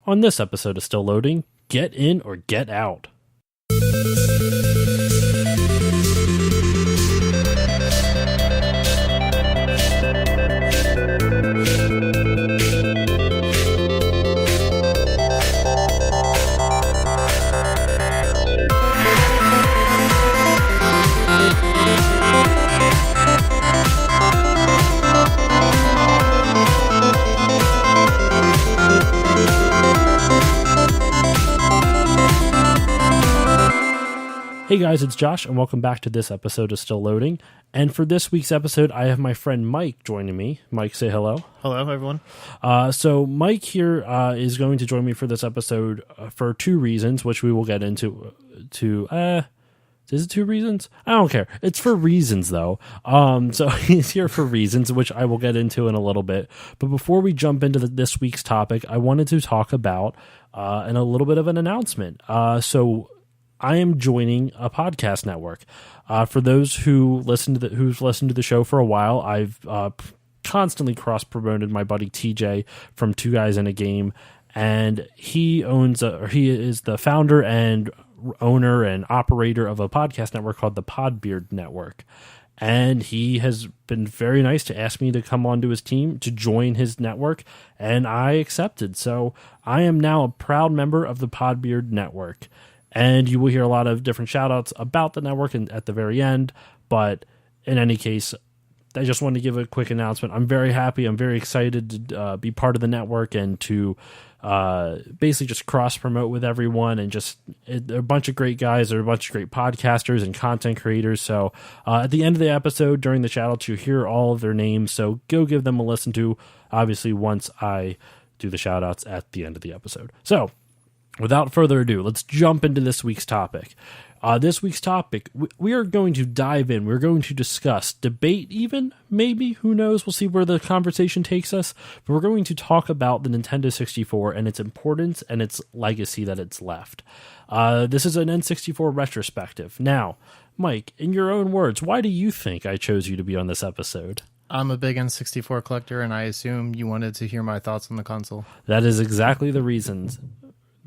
On this episode of Still Loading, get in or get out. Hey guys, it's Josh, and welcome back to this episode of Still Loading. And for this week's episode, I have my friend Mike joining me. Mike, say hello. Hello, everyone. So Mike here is going to join me for this episode for two reasons, which we will get into. Is it two reasons? I don't care. It's for reasons, though. So he's here for reasons, which I will get into in a little bit. But before we jump into this week's topic, I wanted to talk about a little bit of an announcement. So I am joining a podcast network. For those who've listened to the show for a while, I've constantly cross-promoted my buddy TJ from Two Guys in a Game, and he is the founder and owner and operator of a podcast network called the Podbeard Network. And he has been very nice to ask me to come onto his team to join his network, and I accepted. So I am now a proud member of the Podbeard Network. And you will hear a lot of different shout-outs about the network at the very end. But in any case, I just wanted to give a quick announcement. I'm very happy. I'm very excited to be part of the network and to basically just cross-promote with everyone. And they're a bunch of great guys. They're a bunch of great podcasters and content creators. So at the end of the episode, during the shout-outs, you hear all of their names. So go give them a listen to, obviously, once I do the shout-outs at the end of the episode. So without further ado, let's jump into this week's topic. This week's topic, we are going to dive in. We're going to discuss, debate even, maybe, who knows? We'll see where the conversation takes us. But we're going to talk about the Nintendo 64 and its importance and its legacy that it's left. This is an N64 retrospective. Now, Mike, in your own words, why do you think I chose you to be on this episode? I'm a big N64 collector, and I assume you wanted to hear my thoughts on the console. That is exactly the reasons.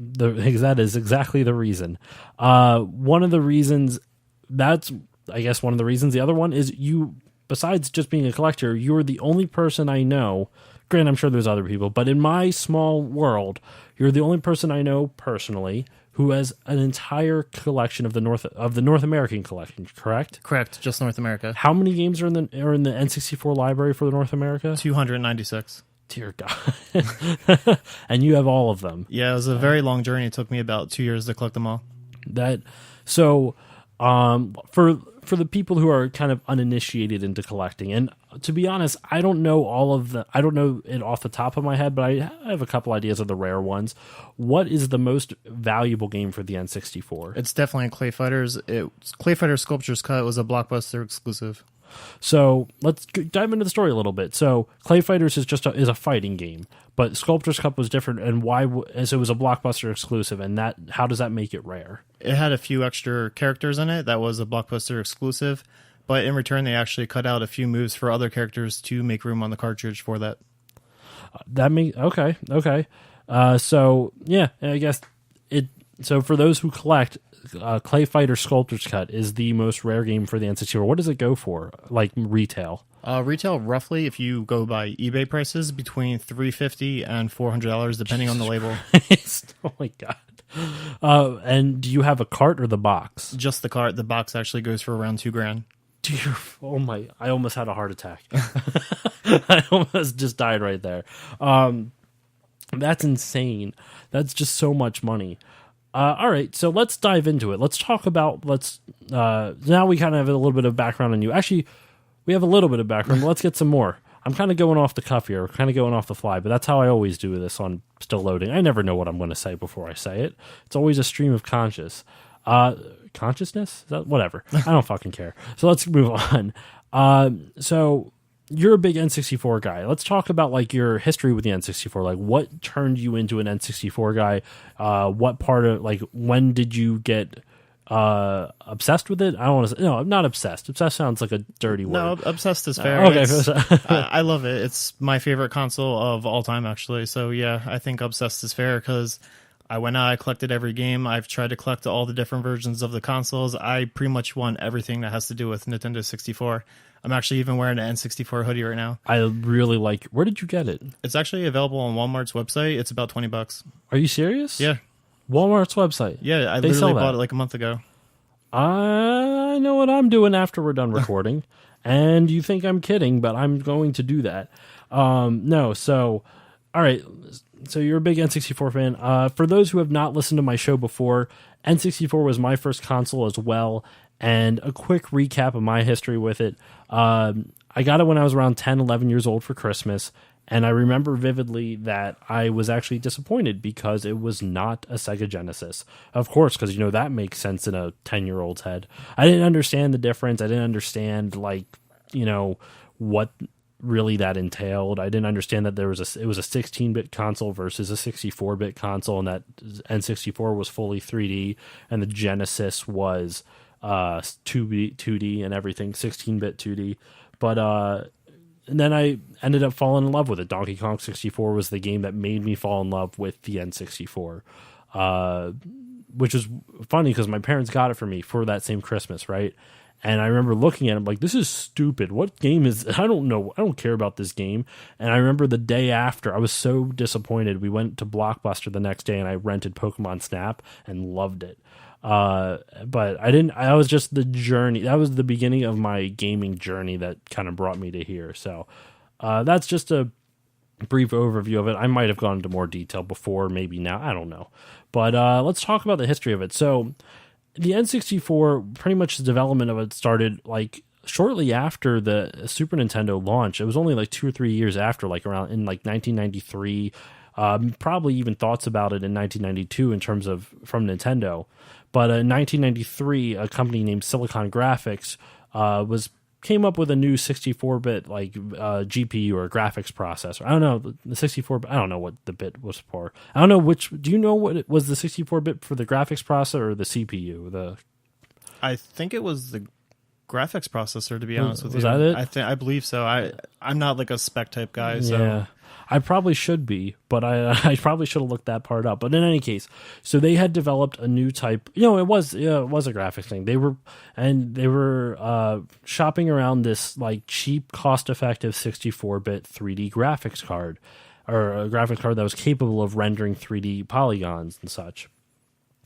That is exactly the reason. One of the reasons, one of the reasons. The other one is you, besides just being a collector, you're the only person I know, granted I'm sure there's other people, but in my small world, you're the only person I know personally who has an entire collection of the North American collection, correct? Correct, just North America. How many games are in the N64 library for North America? 296. Dear God. And you have all of them. Yeah, it was a very long journey. It took me about 2 years to collect them all. For the people who are kind of uninitiated into collecting, and to be honest, I don't know I don't know it off the top of my head, but I have a couple ideas of the rare ones. What is the most valuable game for the N64? It's definitely Clay Fighters. Clay Fighter Sculptures Cut was a Blockbuster exclusive. So let's dive into the story a little bit. So Clay Fighters is a fighting game, but Sculptor's Cup was different, and as it was a Blockbuster exclusive, and how does that make it rare? It had a few extra characters in it that was a Blockbuster exclusive, but in return they actually cut out a few moves for other characters to make room on the cartridge for that. Okay. So yeah, I guess it. So for those who collect, Clay Fighter Sculptor's Cut is the most rare game for the N64. What does it go for, like retail? Retail, roughly, if you go by eBay prices, between $350 and $400, depending on the label. Oh my God. And do you have a cart or the box? Just the cart. The box actually goes for around $2,000. Dear, oh my! I almost had a heart attack. I almost just died right there. That's insane. That's just so much money. All right, so let's dive into it. Let's talk about, now we kind of have a little bit of background on you. Actually, we have a little bit of background, but let's get some more. I'm kind of going off the cuff here, kind of going off the fly, but that's how I always do this on Still Loading. I never know what I'm going to say before I say it. It's always a stream of consciousness? Is that whatever? I don't fucking care. So let's move on. So you're a big N64 guy. Let's talk about like your history with the N64. Like, what turned you into an N64 guy? What part of, like, when did you get obsessed with it. I don't want to say, no, I'm not obsessed. Obsessed sounds like a dirty word. No, obsessed is fair. Okay. I love it. It's my favorite console of all time, actually. So yeah, I think obsessed is fair because I went out, I collected every game. I've tried to collect all the different versions of the consoles. I pretty much want everything that has to do with Nintendo 64. I'm actually even wearing an N64 hoodie right now. I really like. Where did you get it? It's actually available on Walmart's website. It's about $20. Are you serious? Yeah. Walmart's website. Yeah, I literally bought it like a month ago. I know what I'm doing after we're done recording, and you think I'm kidding, but I'm going to do that. No, so all right. So you're a big N64 fan. For those who have not listened to my show before, N64 was my first console as well. And a quick recap of my history with it. I got it when I was around 10, 11 years old for Christmas. And I remember vividly that I was actually disappointed because it was not a Sega Genesis. Of course, because, that makes sense in a 10-year-old's head. I didn't understand the difference. I didn't understand, what really that entailed. I didn't understand that it was a 16-bit console versus a 64-bit console, and that N64 was fully 3D, and the Genesis was 2D and everything, 16-bit 2D. But and then I ended up falling in love with it. Donkey Kong 64 was the game that made me fall in love with the N64, which is funny because my parents got it for me for that same Christmas, right? And I remember looking at it like, this is stupid. What game is I don't know. I don't care about this game. And I remember the day after, I was so disappointed. We went to Blockbuster the next day and I rented Pokemon Snap and loved it. But I was just the journey. That was the beginning of my gaming journey that kind of brought me to here. So, that's just a brief overview of it. I might have gone into more detail before, maybe now, I don't know. But, let's talk about the history of it. So the N64, pretty much the development of it started shortly after the Super Nintendo launch. It was only 2 or 3 years after, around in 1993, probably even thoughts about it in 1992 in terms of from Nintendo. But in 1993, a company named Silicon Graphics came up with a new 64-bit GPU or graphics processor. I don't know the 64. I don't know what the bit was for. I don't know which. Do you know what it was, the 64-bit for the graphics processor or the CPU? I think it was the graphics processor. To be honest with you, was that it? I believe so. I'm not a spec type guy. So. Yeah. I probably should be, but I probably should have looked that part up. But in any case, so they had developed a new type. It was a graphics thing. They were shopping around this cheap, cost-effective 64-bit 3D graphics card, or a graphics card that was capable of rendering 3D polygons and such.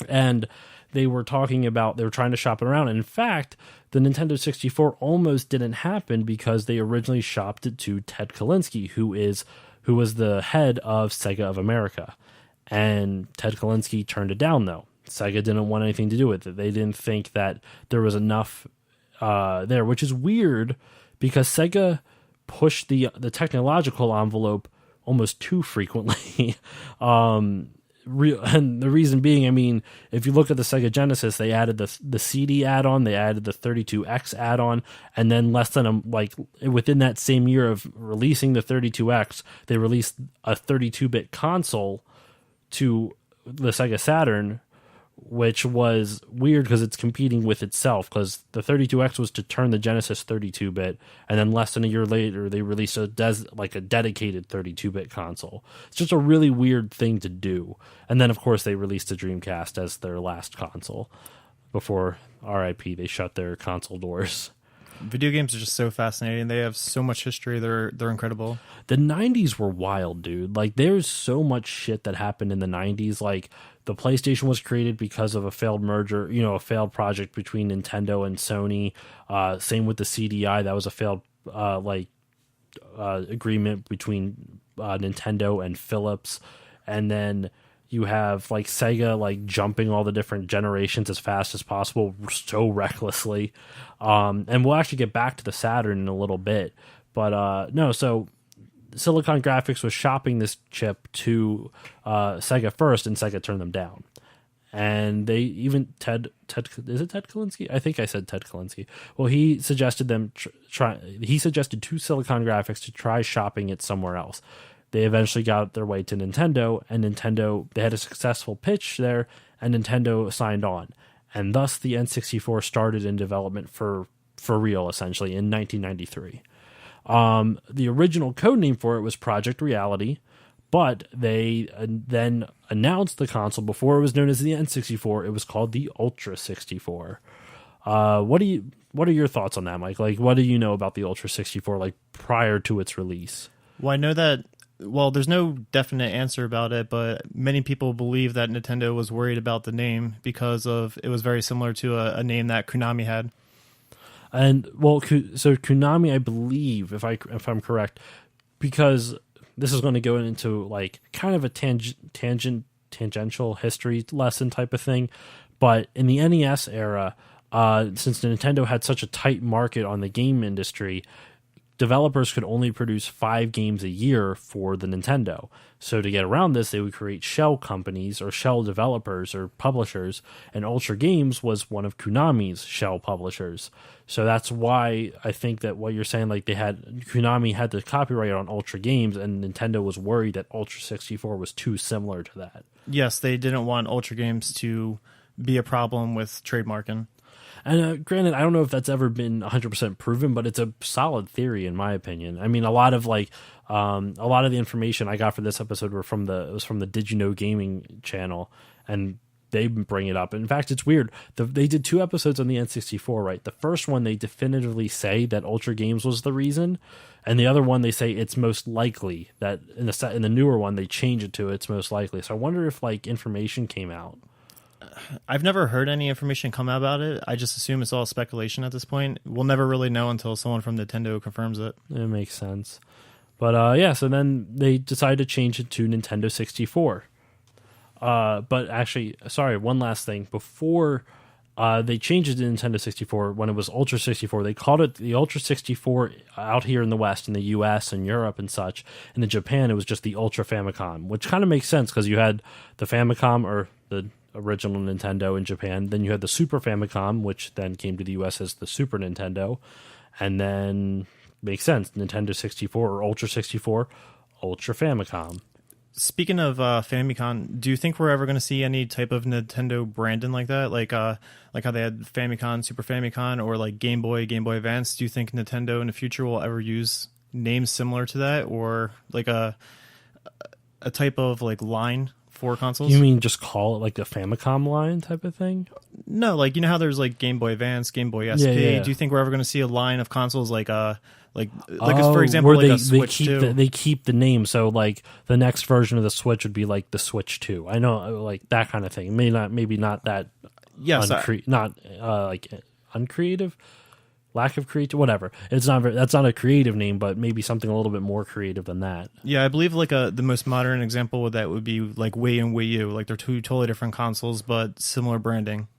And they were trying to shop it around. And in fact, the Nintendo 64 almost didn't happen because they originally shopped it to Ted Kalinske, who was the head of Sega of America. And Ted Kalinske turned it down, though. Sega didn't want anything to do with it. They didn't think that there was enough there, which is weird because Sega pushed the technological envelope almost too frequently. And the reason being, if you look at the Sega Genesis, they added the CD add-on, they added the 32X add-on, and then less than within that same year of releasing the 32X, they released a 32-bit console to the Sega Saturn, which was weird because it's competing with itself, because the 32X was to turn the Genesis 32-bit, and then less than a year later they released a dedicated 32-bit console. It's just a really weird thing to do. And then of course they released the Dreamcast as their last console before RIP they shut their console doors. Video games are just so fascinating. They have so much history. They're incredible. The 90s were wild, dude. There's so much shit that happened in the 90s. The PlayStation was created because of a failed merger, a failed project between Nintendo and Sony. Same with the CDI. That was a failed agreement between Nintendo and Philips. And then you have Sega jumping all the different generations as fast as possible, so recklessly. And we'll actually get back to the Saturn in a little bit. But no, so Silicon Graphics was shopping this chip to Sega first, and Sega turned them down. And they even is it Ted Kalinske? I think I said Ted Kalinske. Well, he suggested them he suggested to Silicon Graphics to try shopping it somewhere else. They eventually got their way to Nintendo, and they had a successful pitch there, and Nintendo signed on. and thus the N64 started in development for real, essentially, in 1993. The original code name for it was Project Reality, but they then announced the console before it was known as the N64. It was called the Ultra 64. What are your thoughts on that, Mike? Like, what do you know about the Ultra 64, like, prior to its release? Well, I know that, well, there's no definite answer about it, but many people believe that Nintendo was worried about the name because of it was very similar to a name that Konami had. And, well, so Konami, I believe, if I'm correct, because this is going to go into, like, kind of a tangential history lesson type of thing, but in the NES era, since Nintendo had such a tight market on the game industry, developers could only produce 5 games a year for the Nintendo. So to get around this, they would create shell companies or shell developers or publishers, and Ultra Games was one of Konami's shell publishers. So that's why I think that what you're saying, like Konami had the copyright on Ultra Games, and Nintendo was worried that Ultra 64 was too similar to that. Yes, they didn't want Ultra Games to be a problem with trademarking. And granted, I don't know if that's ever been 100% proven, but it's a solid theory in my opinion. I mean, a lot of the information I got for this episode was from the Did You Know Gaming channel, and they bring it up. In fact, it's weird. They did 2 episodes on the N64, right? The first one, they definitively say that Ultra Games was the reason, and the other one, they say it's most likely that in the newer one, they change it to it's most likely. So I wonder if like information came out. I've never heard any information come out about it. I just assume it's all speculation at this point. We'll never really know until someone from Nintendo confirms it. It makes sense. But yeah, so then they decided to change it to Nintendo 64. But actually, sorry, one last thing. Before they changed it to Nintendo 64, when it was Ultra 64, they called it the Ultra 64 out here in the West, in the US and Europe and such. And in Japan, it was just the Ultra Famicom, which kind of makes sense because you had the Famicom, or the original Nintendo, in Japan. Then you had the Super Famicom, which then came to the US as the Super Nintendo. And then, makes sense, Nintendo 64 or Ultra 64, Ultra Famicom. Speaking of Famicom, do you think we're ever going to see any type of Nintendo branding like that? Like how they had Famicom, Super Famicom, or like Game Boy Advance? Do you think Nintendo in the future will ever use names similar to that, or like a type of like line for consoles? You mean just call it like the Famicom line type of thing? No, like, you know how there's like Game Boy Advance, Game Boy SP. Yeah. Do you think we're ever going to see a line of consoles like for example, like a Switch 2? They keep the name, so like the next version of the Switch would be like the Switch 2. I know, like that kind of thing. Maybe not that. Yes, not like uncreative. Lack of creative, whatever. That's not a creative name, but maybe something a little bit more creative than that. Yeah, I believe like the most modern example of that would be like Wii and Wii U. Like they're 2 totally different consoles, but similar branding.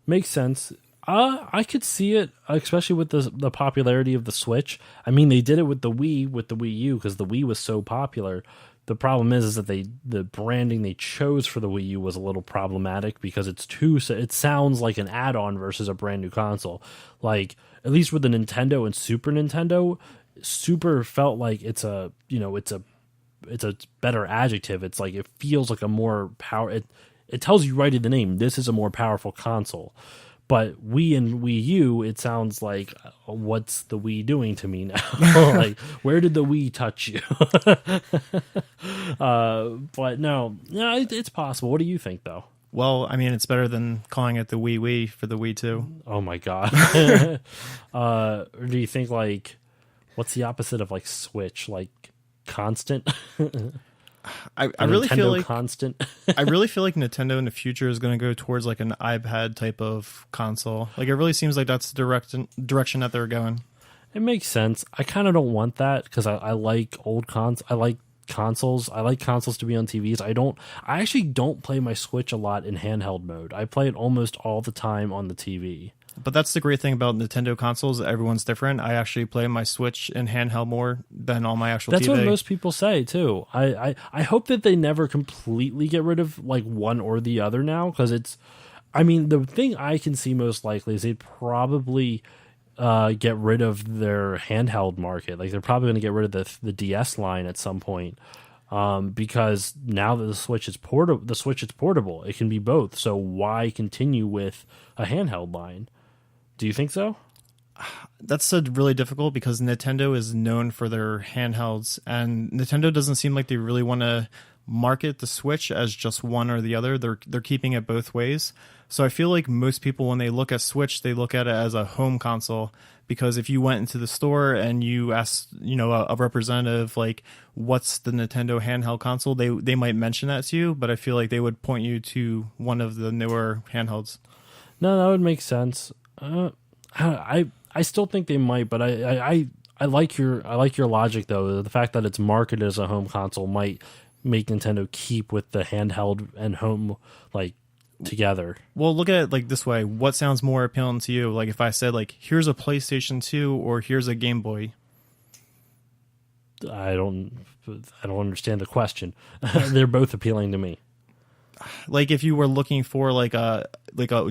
Makes sense. I could see it, especially with the popularity of the Switch. I mean, they did it with the Wii U, because the Wii was so popular. The problem is that the branding they chose for the Wii U was a little problematic because it sounds like an add-on versus a brand new console. Like, at least with the Nintendo and Super Nintendo, Super felt like it's a better adjective. It's like it feels like a more power. It tells you right in the name, this is a more powerful console. But Wii and Wii U, it sounds like, what's the Wii doing to me now? Like, where did the Wii touch you? But no, it's possible. What do you think, though? Well, I mean, it's better than calling it the Wii for the Wii 2. Oh my god. Or do you think, like, what's the opposite of like Switch? Like constant? I really feel like constant. I really feel like Nintendo in the future is going to go towards like an iPad type of console. Like, it really seems like that's the direction that they're going. It makes sense. I kind of don't want that because I like old I like consoles. I like consoles to be on TVs. I actually don't play my Switch a lot in handheld mode. I play it almost all the time on the TV. But that's the great thing about Nintendo consoles. Everyone's different. I actually play my Switch in handheld more than on my actual TV. That's what most people say, too. I hope that they never completely get rid of like one or the other now, because the thing I can see most likely is they'd probably get rid of their handheld market. Like, they're probably going to get rid of the DS line at some point. because now that the Switch is portable, it can be both. So why continue with a handheld line? Do you think so? That's really difficult because Nintendo is known for their handhelds, and Nintendo doesn't seem like they really want to market the Switch as just one or the other. They're keeping it both ways. So I feel like most people, when they look at Switch, they look at it as a home console, because if you went into the store and you asked, a representative, like, what's the Nintendo handheld console, they might mention that to you, but I feel like they would point you to one of the newer handhelds. No, that would make sense. I still think they might, but I like your logic though. The fact that it's marketed as a home console might make Nintendo keep with the handheld and home together. Well, look at it like this way. What sounds more appealing to you? Like if I said here's a PlayStation 2 or here's a Game Boy. I don't understand the question. They're both appealing to me. Like if you were looking for a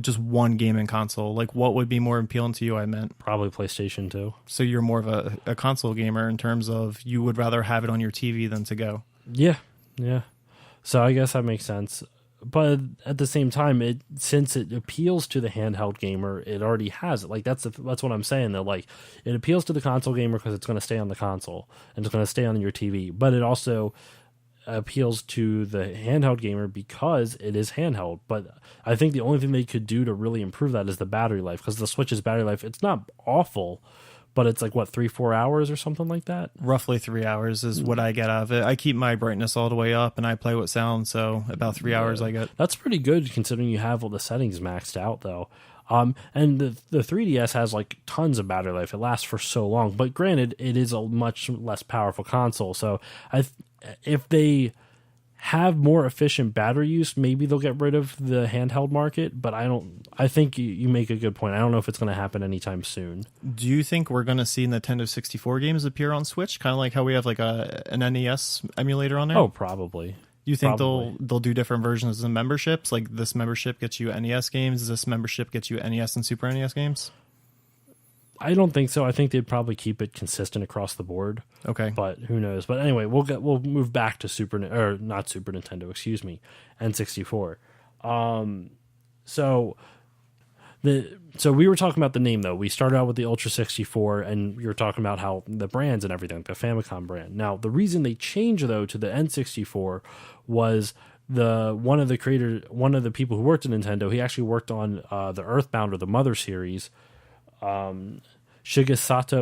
just one gaming console, what would be more appealing to you? I meant probably PlayStation 2. So you're more of a console gamer in terms of you would rather have it on your TV than to go. Yeah. So I guess that makes sense. But at the same time, since it appeals to the handheld gamer, it already has it. That's what I'm saying though. It appeals to the console gamer because it's going to stay on the console and it's going to stay on your TV. But it also appeals to the handheld gamer because it is handheld. But I think the only thing they could do to really improve that is the battery life, because the Switch's battery life, it's not awful, but it's 3-4 hours or something like that. Roughly 3 hours is what I get out of it. I keep my brightness all the way up and I play with sound, so about 3 hours I get. That's pretty good considering you have all the settings maxed out though. And the 3DS has tons of battery life. It lasts for so long, but granted, it is a much less powerful console. So if they have more efficient battery use, maybe they'll get rid of the handheld market. But I think you make a good point. I don't know if it's going to happen anytime soon. Do you think we're going to see Nintendo 64 games appear on Switch, kind of like how we have an NES emulator on there? Oh, probably. You think they'll do different versions of memberships? Like this membership gets you NES games, this membership gets you NES and Super NES games? I don't think so. I think they'd probably keep it consistent across the board. Okay, but who knows? But anyway, we'll move back to Nintendo. Excuse me, N64. So we were talking about the name though. We started out with the Ultra 64, and you were talking about how the brands and everything, the Famicom brand. Now the reason they changed though to the N64 was one of the people who worked at Nintendo. He actually worked on the Earthbound or the Mother series. Shigesato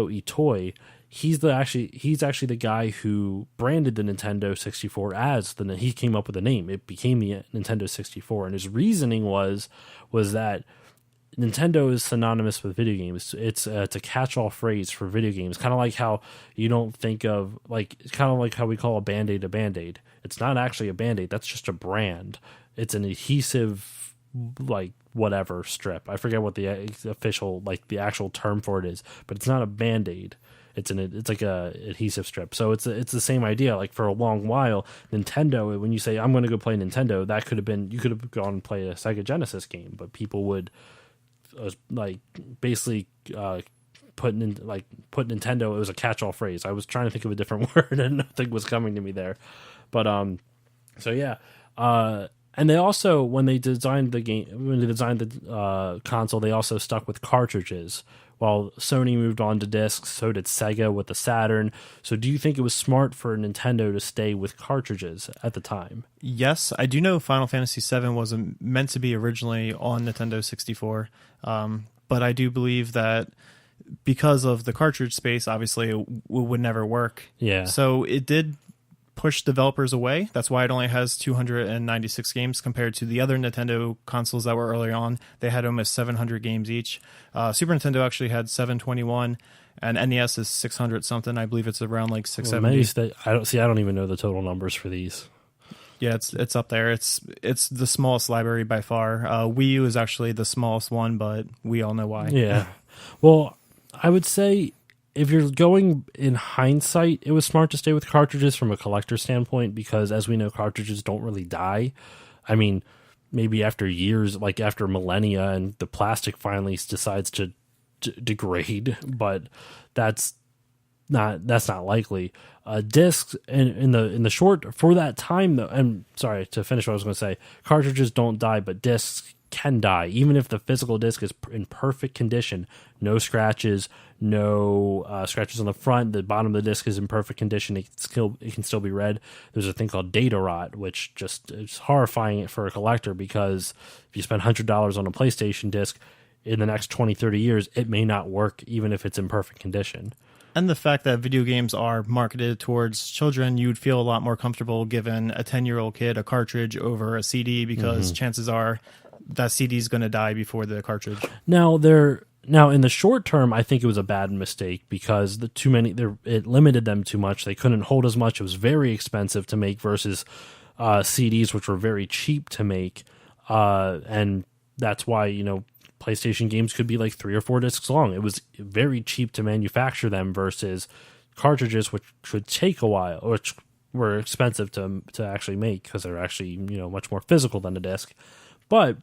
Itoi, he's actually the guy who branded the Nintendo 64 as he came up with the name. It became the Nintendo 64, and his reasoning was that Nintendo is synonymous with video games. It's a catch-all phrase for video games, kind of like how you don't think of it's kind of like how we call a Band-Aid a Band-Aid. It's not actually a Band-Aid. That's just a brand. It's an adhesive whatever strip. I forget what the official the actual term for it is, but it's not a Band-Aid. It's like a adhesive strip. So it's the same idea. For a long while, Nintendo, when you say I'm going to go play Nintendo, that could have been, you could have gone and played a Sega Genesis game, but people would basically put Nintendo. It was a catch-all phrase. I was trying to think of a different word and nothing was coming to me there. But so yeah. And they also, when they designed the console, they also stuck with cartridges. While Sony moved on to discs, so did Sega with the Saturn. So do you think it was smart for Nintendo to stay with cartridges at the time? Yes, I do know Final Fantasy VII wasn't meant to be originally on Nintendo 64, but I do believe that because of the cartridge space, obviously it would never work. Yeah. So it did push developers away. That's why it only has 296 games compared to the other Nintendo consoles that were early on. They had almost 700 games each. Super Nintendo actually had 721, and NES is 600 something. I believe it's around 670. I don't even know the total numbers for these. Yeah, it's up there. It's the smallest library by far. Wii U is actually the smallest one, but we all know why. Yeah. Well, I would say, if you're going in hindsight, it was smart to stay with cartridges from a collector standpoint, because as we know, cartridges don't really die. I mean, maybe after years, after millennia, and the plastic finally decides to degrade, but that's that's not likely. Discs in the short for that time though, and sorry to finish what I was going to say, cartridges don't die, but discs can die even if the physical disc is in perfect condition, no scratches, no scratches on the front, the bottom of the disc is in perfect condition, it can still be read. There's a thing called data rot, which just is horrifying for a collector, because if you spend $100 on a PlayStation disc, in the next 20-30 years it may not work even if it's in perfect condition. And the fact that video games are marketed towards children, you'd feel a lot more comfortable giving a 10-year-old kid a cartridge over a CD, because chances are that CD is going to die before the cartridge. Now in the short term, I think it was a bad mistake, because it limited them too much. They couldn't hold as much. It was very expensive to make versus CDs, which were very cheap to make. And that's why, PlayStation games could be like 3 or 4 discs long. It was very cheap to manufacture them versus cartridges, which could take a while, which were expensive to actually make, because they're actually much more physical than a disc. But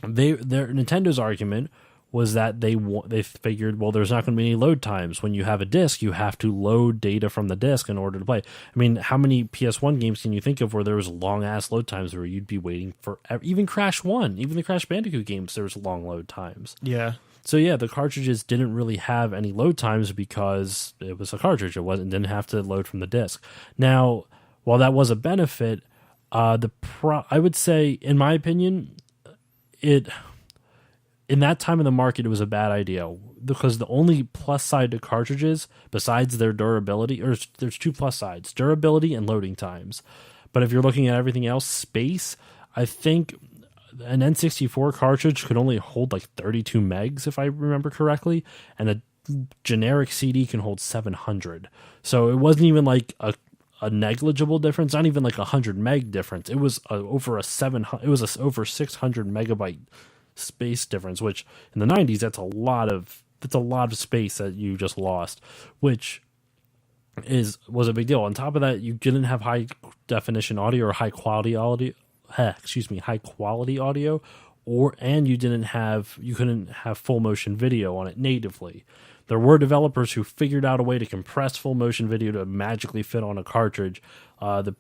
Nintendo's argument was that they figured, well, there's not going to be any load times. When you have a disc, you have to load data from the disc in order to play. I mean, how many PS1 games can you think of where there was long-ass load times where you'd be waiting for... Even Crash 1, even the Crash Bandicoot games, there was long load times. Yeah. So yeah, the cartridges didn't really have any load times because it was a cartridge. Didn't have to load from the disc. Now, while that was a benefit, I would say, in my opinion, in that time of the market, it was a bad idea, because the only plus side to cartridges, besides their durability, or there's 2 plus sides, durability and loading times. But if you're looking at everything else, space, I think an N64 cartridge could only hold like 32 megs, if I remember correctly, and a generic CD can hold 700. So it wasn't even like a negligible difference, not even like 100 meg difference. It was over 600 megabyte space difference, which in the 90s that's a lot of space that you just lost, which was a big deal. On top of that, you didn't have high definition audio or high quality audio, and you couldn't have full motion video on it natively. There were developers who figured out a way to compress full motion video to magically fit on a cartridge. Do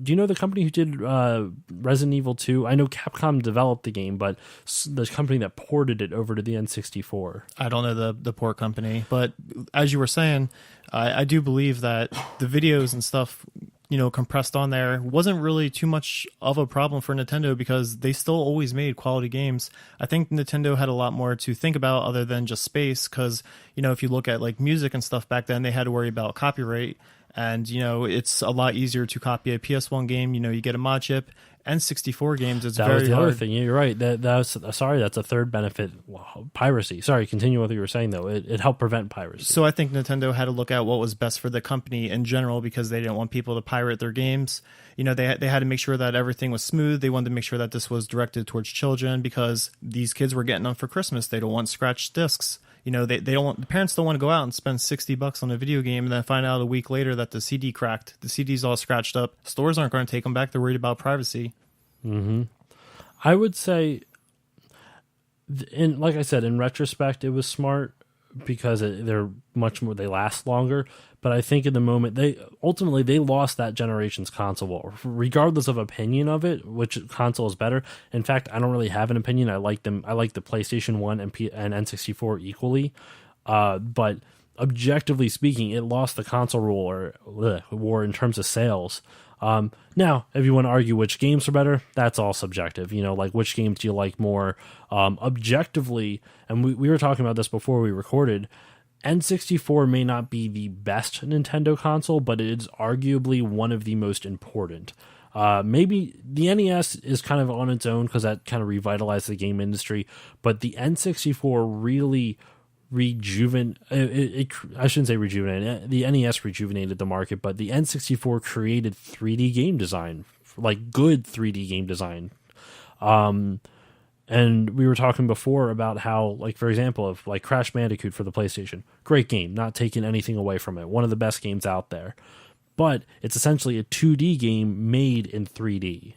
you know the company who did Resident Evil 2? I know Capcom developed the game, but the company that ported it over to the N64. I don't know the port company, but as you were saying, I do believe that the videos and stuff, compressed on there wasn't really too much of a problem for Nintendo, because they still always made quality games. I think Nintendo had a lot more to think about other than just space, because, if you look at like music and stuff back then, they had to worry about copyright. And, it's a lot easier to copy a PS1 game. You get a mod chip. N64 games, it's very hard. That was the other thing. Yeah, you're right. That's a third benefit. Wow, piracy. Sorry, continue what you were saying, though. It helped prevent piracy. So I think Nintendo had to look at what was best for the company in general, because they didn't want people to pirate their games. They had to make sure that everything was smooth. They wanted to make sure that this was directed towards children, because these kids were getting them for Christmas. They don't want scratched discs. The parents don't want to go out and spend $60 on a video game and then find out a week later that the CD cracked. The CD's all scratched up. Stores aren't going to take them back. They're worried about privacy. Mm-hmm. I would say, like I said, in retrospect, it was smart, because they're much more. They last longer. But I think in the moment, they lost that generation's console war, regardless of opinion of it, which console is better. In fact, I don't really have an opinion. I like them. I like the PlayStation 1 and N64 equally. But objectively speaking, it lost the console war in terms of sales. Now, if you want to argue which games are better, that's all subjective. Like which games do you like more? Objectively, and we were talking about this before we recorded, N64 may not be the best Nintendo console, but it is arguably one of the most important. Maybe the NES is kind of on its own, because that kind of revitalized the game industry, but the N64 really I shouldn't say rejuvenated. The NES rejuvenated the market, but the N64 created 3D game design, like good 3D game design. And we were talking before about how, like, for example, of like Crash Bandicoot for the PlayStation, great game, not taking anything away from it, one of the best games out there, but it's essentially a 2D game made in 3D.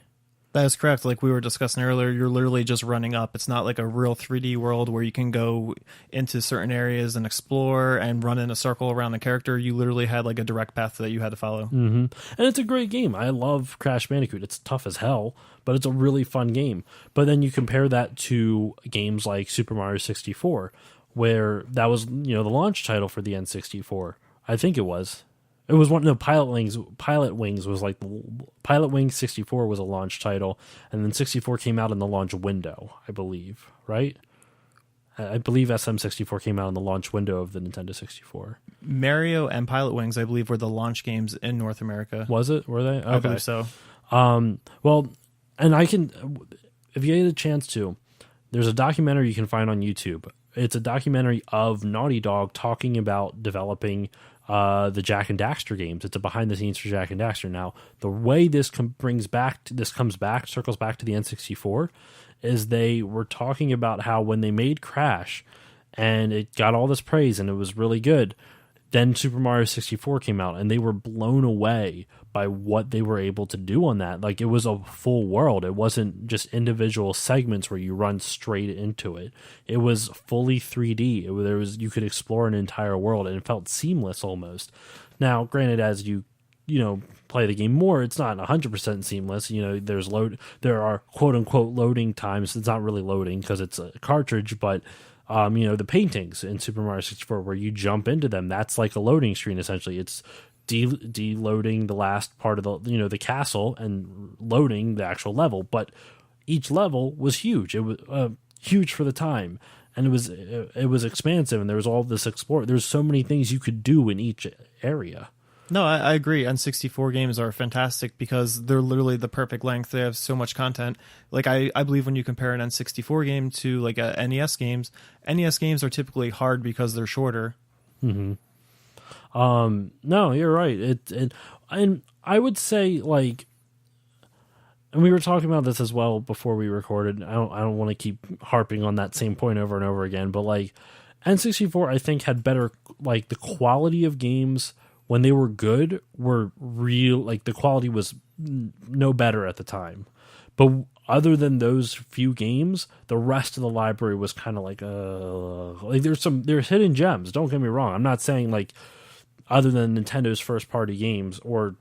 That is correct. Like we were discussing earlier, you're literally just running up. It's not like a real 3D world where you can go into certain areas and explore and run in a circle around the character. You literally had like a direct path that you had to follow. And it's a great game. I love Crash Bandicoot. It's tough as hell, but it's a really fun game. But then you compare that to games like Super Mario 64, where that was, the launch title for the N64. I think it was. It was one. No, Pilot Wings was like Pilot Wings 64 was a launch title, and then 64 came out in the launch window, I believe. Right? I believe SM64 came out in the launch window of the Nintendo 64. Mario and Pilot Wings, I believe, were the launch games in North America. Was it? Were they? Okay. I believe so. Well, and I can, if you get a chance to, there's a documentary you can find on YouTube. It's a documentary of Naughty Dog talking about developing the Jak and Daxter games. It's a behind the scenes for Jak and Daxter. Now, the way this circles back to the N64, is they were talking about how when they made Crash, and it got all this praise and it was really good, then Super Mario 64 came out, and they were blown away by what they were able to do on that. Like, it was a full world. It wasn't just individual segments where you run straight into it. It was fully 3D. You could explore an entire world, and it felt seamless almost. Now, granted, as you play the game more, it's not 100% seamless. There are quote unquote loading times. It's not really loading because it's a cartridge, but the paintings in Super Mario 64 where you jump into them, that's like a loading screen essentially. It's deloading the last part of the castle and loading the actual level, but each level was huge. It was huge for the time, and it was expansive, and there was all this explore. There's so many things you could do in each area. No, I agree. N64 games are fantastic because they're literally the perfect length. They have so much content. Like I believe when you compare an N64 game to like NES games are typically hard because they're shorter. Mm-hmm. No, you're right. And I would say, like, and we were talking about this as well before we recorded. I don't want to keep harping on that same point over and over again, but like N64, I think had better, like, the quality of games when they were good were real. Like, the quality was no better at the time, but other than those few games, the rest of the library was kind of like there's hidden gems. Don't get me wrong. I'm not saying like, other than Nintendo's first party games or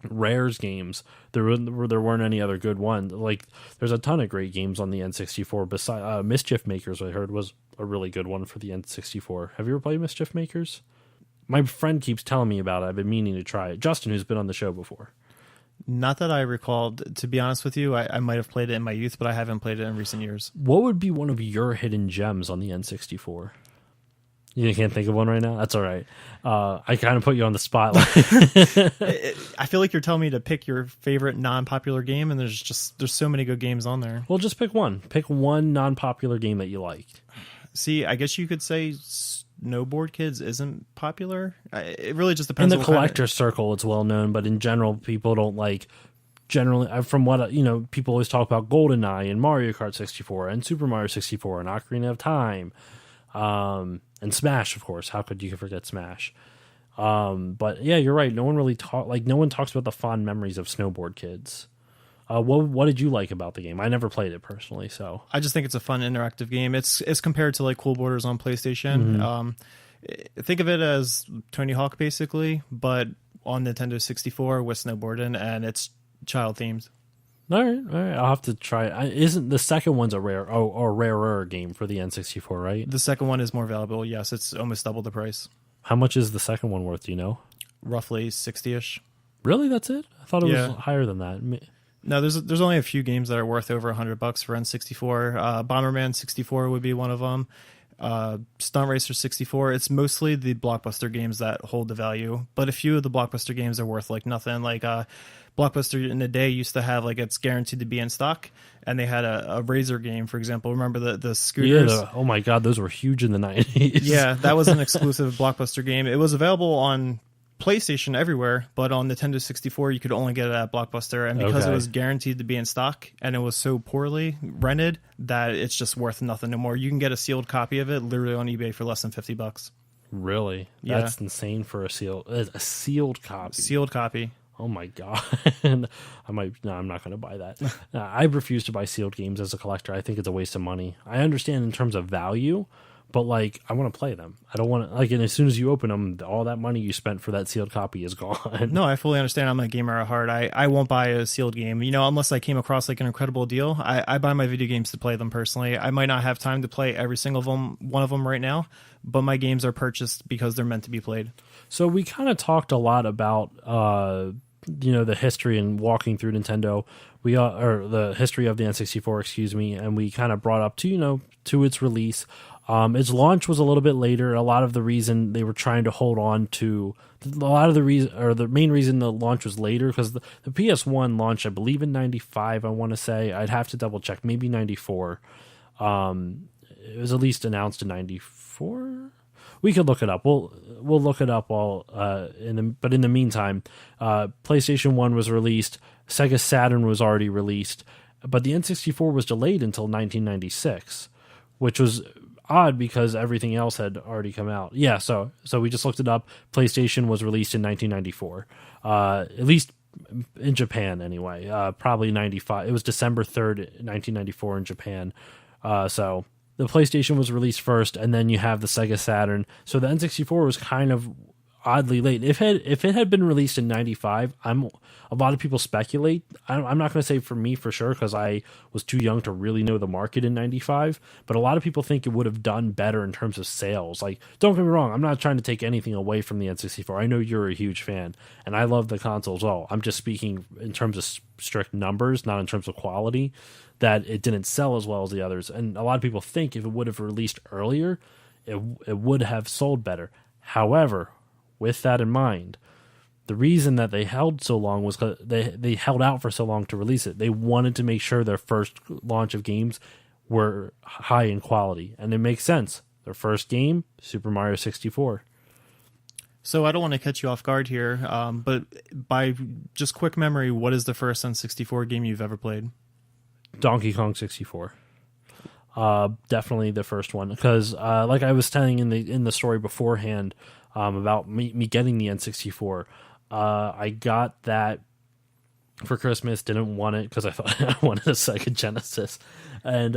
Rare's games, there weren't any other good ones. Like, there's a ton of great games on the N64. Besides Mischief Makers, I heard was a really good one for the N64. Have you ever played Mischief Makers? My friend keeps telling me about it. I've been meaning to try it. Justin, who's been on the show before. Not that I recalled. To be honest with you, I might have played it in my youth, but I haven't played it in recent years. What would be one of your hidden gems on the N64? You can't think of one right now? That's all right. I kind of put you on the spot. I feel like you're telling me to pick your favorite non-popular game, and there's so many good games on there. Well, just pick one. Pick one non-popular game that you liked. See, I guess you could say Snowboard Kids isn't popular. It really just depends. In the collector circle, it's well known, but in general, people don't like. Generally, from what people always talk about GoldenEye and Mario Kart 64 and Super Mario 64 and Ocarina of Time. And Smash, of course. How could you forget Smash? But yeah, you're right. No one talks about the fond memories of Snowboard Kids. What did you like about the game? I never played it personally, so I just think it's a fun interactive game. It's compared to like Cool Borders on PlayStation. Mm-hmm. Think of it as Tony Hawk basically, but on Nintendo 64 with snowboarding, and it's child themed. All right. I'll have to try it. Isn't the second one's a rarer game for the N64, right? The second one is more valuable. Yes, it's almost double the price. How much is the second one worth? Do you know? Roughly 60-ish. Really? That's it? I thought it was higher than that. No, there's only a few games that are worth over $100 for N64. Bomberman 64 would be one of them. Stunt Racer 64. It's mostly the blockbuster games that hold the value, but a few of the blockbuster games are worth like nothing. Like Blockbuster in the day used to have like it's guaranteed to be in stock, and they had a Razor game, for example. Remember the scooters? Yeah. Oh my God, those were huge in the 90s. Yeah, that was an exclusive Blockbuster game. It was available on PlayStation everywhere, but on Nintendo 64 you could only get it at Blockbuster, and because it was guaranteed to be in stock and it was so poorly rented that it's just worth nothing no more. You can get a sealed copy of it literally on eBay for less than $50. Really? Yeah. That's insane for a sealed copy. Sealed copy. Oh my god! I might. No, I'm not going to buy that. I refuse to buy sealed games as a collector. I think it's a waste of money. I understand in terms of value, but like I want to play them. I don't want to like. And as soon as you open them, all that money you spent for that sealed copy is gone. No, I fully understand. I'm a gamer at heart. I won't buy a sealed game, unless I came across like an incredible deal. I buy my video games to play them personally. I might not have time to play every single one of them right now, but my games are purchased because they're meant to be played. So we kind of talked a lot about the history and walking through Nintendo. Or the history of the N64, excuse me, and we kind of brought up to its release. Its launch was a little bit later. A lot of the reason they were trying to hold on to the main reason the launch was later because the PS1 launched, I believe, in '95. I want to say I'd have to double check, maybe '94. It was at least announced in '94. We could look it up. We'll look it up but in the meantime, PlayStation 1 was released. Sega Saturn was already released, but the N64 was delayed until 1996, which was odd because everything else had already come out. Yeah, so we just looked it up. PlayStation was released in 1994, at least in Japan anyway. Probably 95. It was December 3rd, 1994 in Japan. So the PlayStation was released first, and then you have the Sega Saturn. So the N64 was kind of oddly late. If it had been released in '95, a lot of people speculate. I'm not going to say for me for sure because I was too young to really know the market in '95. But a lot of people think it would have done better in terms of sales. Like, don't get me wrong, I'm not trying to take anything away from the N64. I know you're a huge fan, and I love the console as well. I'm just speaking in terms of strict numbers, not in terms of quality. That it didn't sell as well as the others, and a lot of people think if it would have released earlier, it would have sold better. However, with that in mind, the reason that they held so long was because they held out for so long to release it. They wanted to make sure their first launch of games were high in quality, and it makes sense. Their first game, Super Mario 64. So I don't want to catch you off guard here, but by just quick memory, what is the first N64 game you've ever played? Donkey Kong 64. Definitely the first one because like I was telling in the story beforehand about me getting the N64, I got that for Christmas. Didn't want it because I thought I wanted a Sega Genesis, and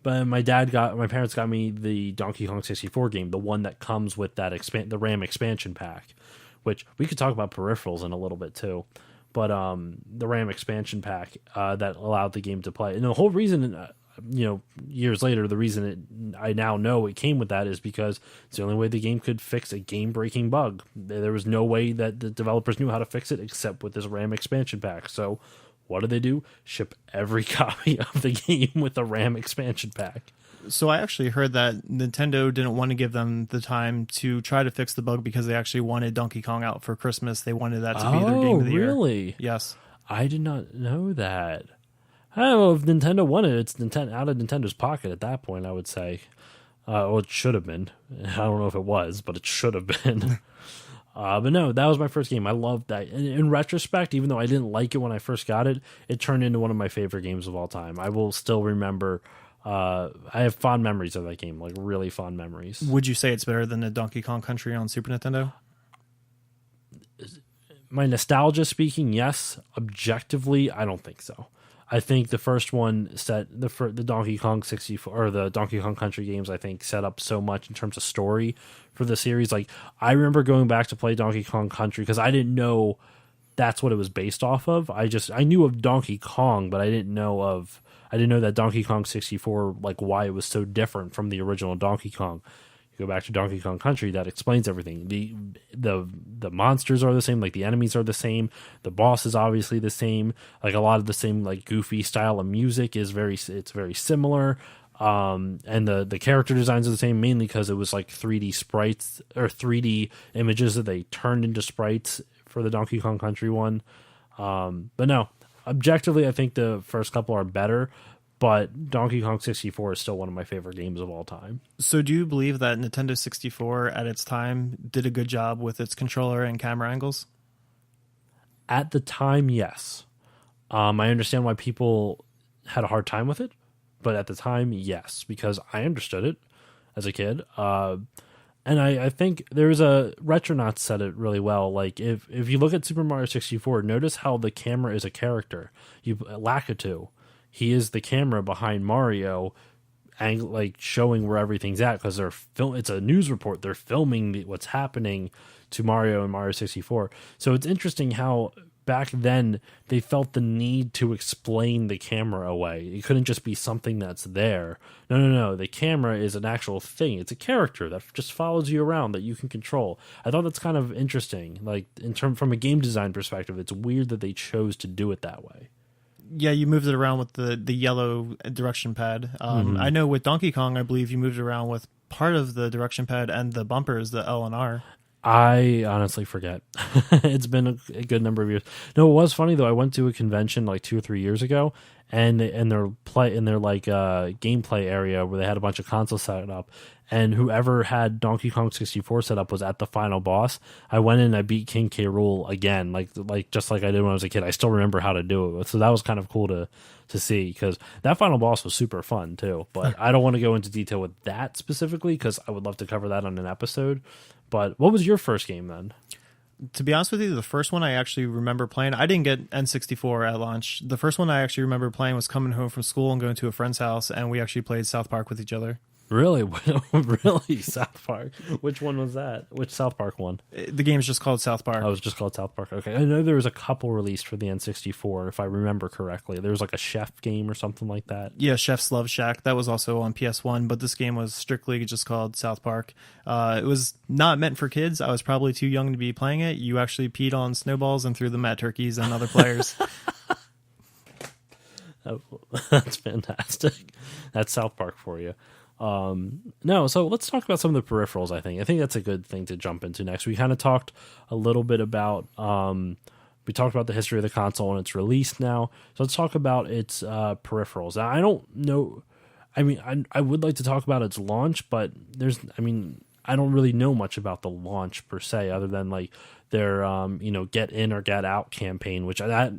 but my parents got me the Donkey Kong 64 game, the one that comes with that the RAM expansion pack, which we could talk about peripherals in a little bit too. But the RAM expansion pack that allowed the game to play. And the whole reason, years later, the reason I now know it came with that is because it's the only way the game could fix a game-breaking bug. There was no way that the developers knew how to fix it except with this RAM expansion pack. So what did they do? Ship every copy of the game with the RAM expansion pack. So I actually heard that Nintendo didn't want to give them the time to try to fix the bug because they actually wanted Donkey Kong out for Christmas. They wanted that to be their game of the year. Really? Yes. I did not know that. I don't know if Nintendo wanted it. It's out of Nintendo's pocket at that point, I would say. Or it should have been. I don't know if it was, but it should have been. But no, that was my first game. I loved that. In retrospect, even though I didn't like it when I first got it, it turned into one of my favorite games of all time. I will still remember... I have fond memories of that game, like really fond memories. Would you say it's better than the Donkey Kong Country on Super Nintendo? My nostalgia speaking, yes. Objectively, I don't think so. I think the first one set the Donkey Kong 64 or the Donkey Kong Country games. I think set up so much in terms of story for the series. Like I remember going back to play Donkey Kong Country because I didn't know that's what it was based off of. I knew of Donkey Kong, but I didn't know that Donkey Kong 64, like why it was so different from the original Donkey Kong. You go back to Donkey Kong Country, that explains everything. The monsters are the same, like the enemies are the same. The boss is obviously the same. Like a lot of the same, like goofy style of music is very similar. And the character designs are the same, mainly because it was like 3D sprites or 3D images that they turned into sprites for the Donkey Kong Country one. But no. Objectively, I think the first couple are better, but Donkey Kong 64 is still one of my favorite games of all time. So do you believe that Nintendo 64 at its time did a good job with its controller and camera angles? At the time, yes. I understand why people had a hard time with it, but at the time, yes, because I understood it as a kid. And I think there's a Retronauts said it really well. Like if you look at Super Mario 64, notice how the camera is a character. Lakitu, he is the camera behind Mario, like showing where everything's at because it's a news report. They're filming what's happening to Mario and Mario 64. So it's interesting how back then they felt the need to explain the camera away. It couldn't just be something that's there. No. The camera is an actual thing. It's a character that just follows you around that you can control. I thought that's kind of interesting. Like from a game design perspective, it's weird that they chose to do it that way. Yeah, you moved it around with the yellow direction pad. I know with Donkey Kong, I believe you moved it around with part of the direction pad and the bumpers, the L and R. I honestly forget. It's been a good number of years. No, it was funny though. I went to a convention like 2 or 3 years ago, and in their gameplay area where they had a bunch of consoles set up, and whoever had Donkey Kong 64 set up was at the final boss. I went in and I beat King K. Rool again, like just like I did when I was a kid. I still remember how to do it, so that was kind of cool to see because that final boss was super fun too. But I don't want to go into detail with that specifically because I would love to cover that on an episode. But what was your first game then? To be honest with you, the first one I actually remember playing, I didn't get N64 at launch. The first one I actually remember playing was coming home from school and going to a friend's house, and we actually played South Park with each other. Really? Really? South Park? Which one was that? Which South Park one? The game's just called South Park. Oh, it was just called South Park. Okay. I know there was a couple released for the N64, if I remember correctly. There was like a chef game or something like that. Yeah, Chef's Love Shack. That was also on PS1, but this game was strictly just called South Park. It was not meant for kids. I was probably too young to be playing it. You actually peed on snowballs and threw them at turkeys and other players. Oh, that's fantastic. That's South Park for you. No, so let's talk about some of the peripherals. I think that's a good thing to jump into next. We kind of talked a little bit about we talked about the history of the console and its release now. So let's talk about its peripherals. Now, I don't know. I mean, I would like to talk about its launch, but I don't really know much about the launch per se, other than like their get in or get out campaign, which that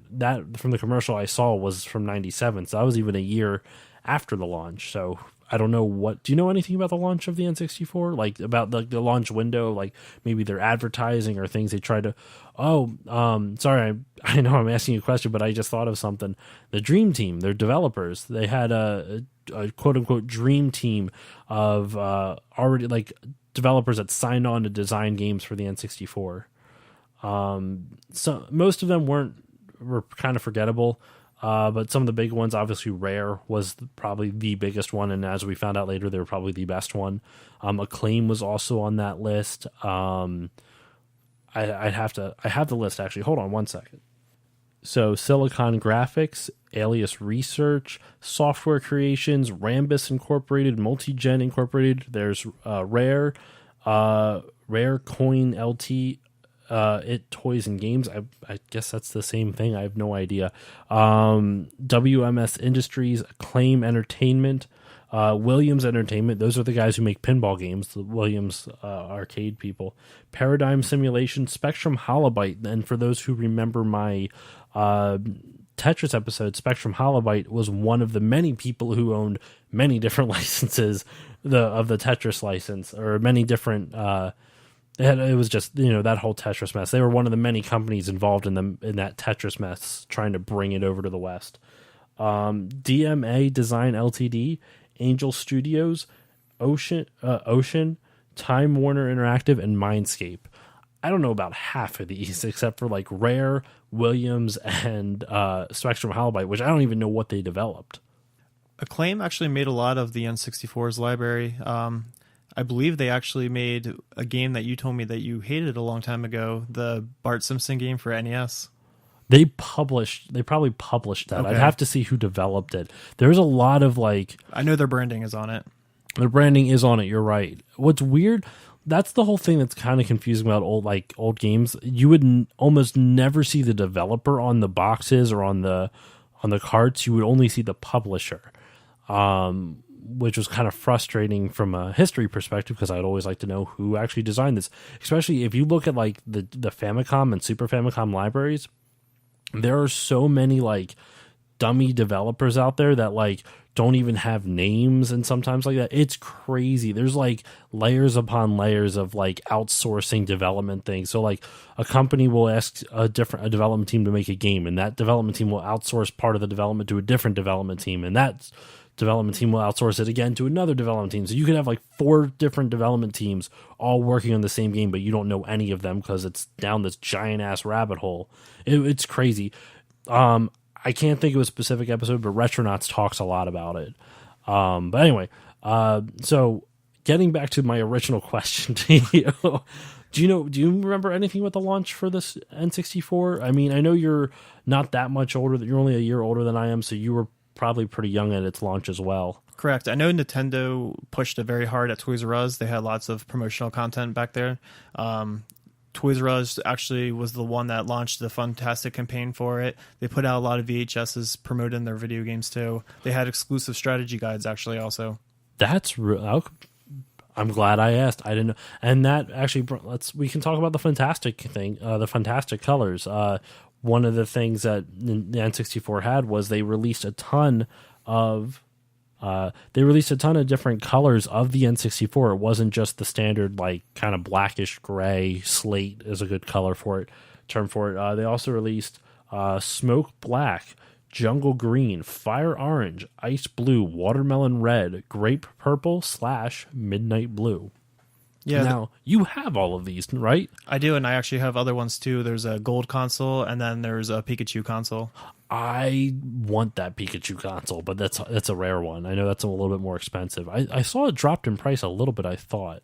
from the commercial I saw was from '97, so that was even a year after the launch. So I don't know do you know anything about the launch of the N64? Like about the launch window, like maybe their advertising or things they tried to. Sorry, I know I'm asking you a question, but I just thought of something. The Dream Team, their developers, they had a quote unquote dream team of already like developers that signed on to design games for the N64. So most of them were kind of forgettable. But some of the big ones, obviously Rare was probably the biggest one, and as we found out later, they were probably the best one. Acclaim was also on that list. I have the list actually. Hold on one second. So Silicon Graphics, Alias Research, Software Creations, Rambus Incorporated, Multigen Incorporated. There's Rare, Rare Coin LT. It Toys and Games. I guess that's the same thing. I have no idea. WMS Industries, Acclaim Entertainment, Williams Entertainment. Those are the guys who make pinball games, the Williams arcade people. Paradigm Simulation, Spectrum Holobyte. And for those who remember my Tetris episode, Spectrum Holobyte was one of the many people who owned many different licenses of the Tetris license, or many different it was just, that whole Tetris mess. They were one of the many companies involved in that Tetris mess, trying to bring it over to the West. DMA Design Ltd, Angel Studios, Ocean, Time Warner Interactive, and Mindscape. I don't know about half of these, except for like Rare, Williams, and Spectrum Holobyte, which I don't even know what they developed. Acclaim actually made a lot of the N64's library. I believe they actually made a game that you told me that you hated a long time ago, the Bart Simpson game for NES. They probably published that. Okay. I'd have to see who developed it. There's a lot of like... I know their branding is on it. Their branding is on it, you're right. What's weird, that's the whole thing that's kind of confusing about old games. You would almost never see the developer on the boxes or on the carts. You would only see the publisher. Which was kind of frustrating from a history perspective, because I'd always like to know who actually designed this. Especially if you look at like the Famicom and Super Famicom libraries, there are so many like dummy developers out there that like don't even have names, and sometimes like that. It's crazy. There's like layers upon layers of like outsourcing development things. So like a company will ask a development team to make a game, and that development team will outsource part of the development to a different development team, and that development team will outsource it again to another development team. So you could have like 4 different development teams all working on the same game, but you don't know any of them because it's down this giant ass rabbit hole. It's crazy. I can't think of a specific episode, but Retronauts talks a lot about it. But anyway, so getting back to my original question to you, do you remember anything about the launch for this N64? I mean, I know you're not that much older. You're only a year older than I am, so you were probably pretty young at its launch as well. Correct. I know Nintendo pushed it very hard at Toys R Us. They had lots of promotional content back there. Toys R Us actually was the one that launched the Fantastic campaign for it. They put out a lot of VHSs promoting their video games too. They had exclusive strategy guides actually also. That's real. I'm glad I asked. I didn't know. And that actually, we can talk about the Fantastic thing, the Fantastic colors. One of the things that the N64 had was they released a ton of different colors of the N64. It wasn't just the standard like kind of blackish gray. Slate is a good color term for it. They also released smoke black, jungle green, fire orange, ice blue, watermelon red, grape purple / midnight blue. Yeah. Now, you have all of these, right? I do, and I actually have other ones too. There's a gold console, and then there's a Pikachu console. I want that Pikachu console, but that's a rare one. I know that's a little bit more expensive. I saw it dropped in price a little bit, I thought.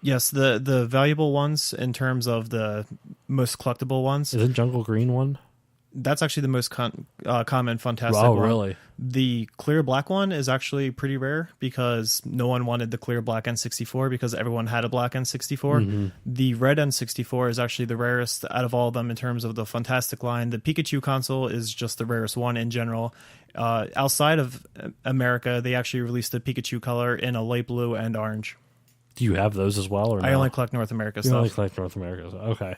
Yes, the valuable ones in terms of the most collectible ones. Is it jungle green one? That's actually the most common Fantastic one. Oh, really? The clear black one is actually pretty rare because no one wanted the clear black N64 because everyone had a black N64. Mm-hmm. The red N64 is actually the rarest out of all of them in terms of the Fantastic line. The Pikachu console is just the rarest one in general. Outside of America, they actually released the Pikachu color in a light blue and orange. Do you have those as well? Or I only collect North America stuff. You only collect North America. Okay.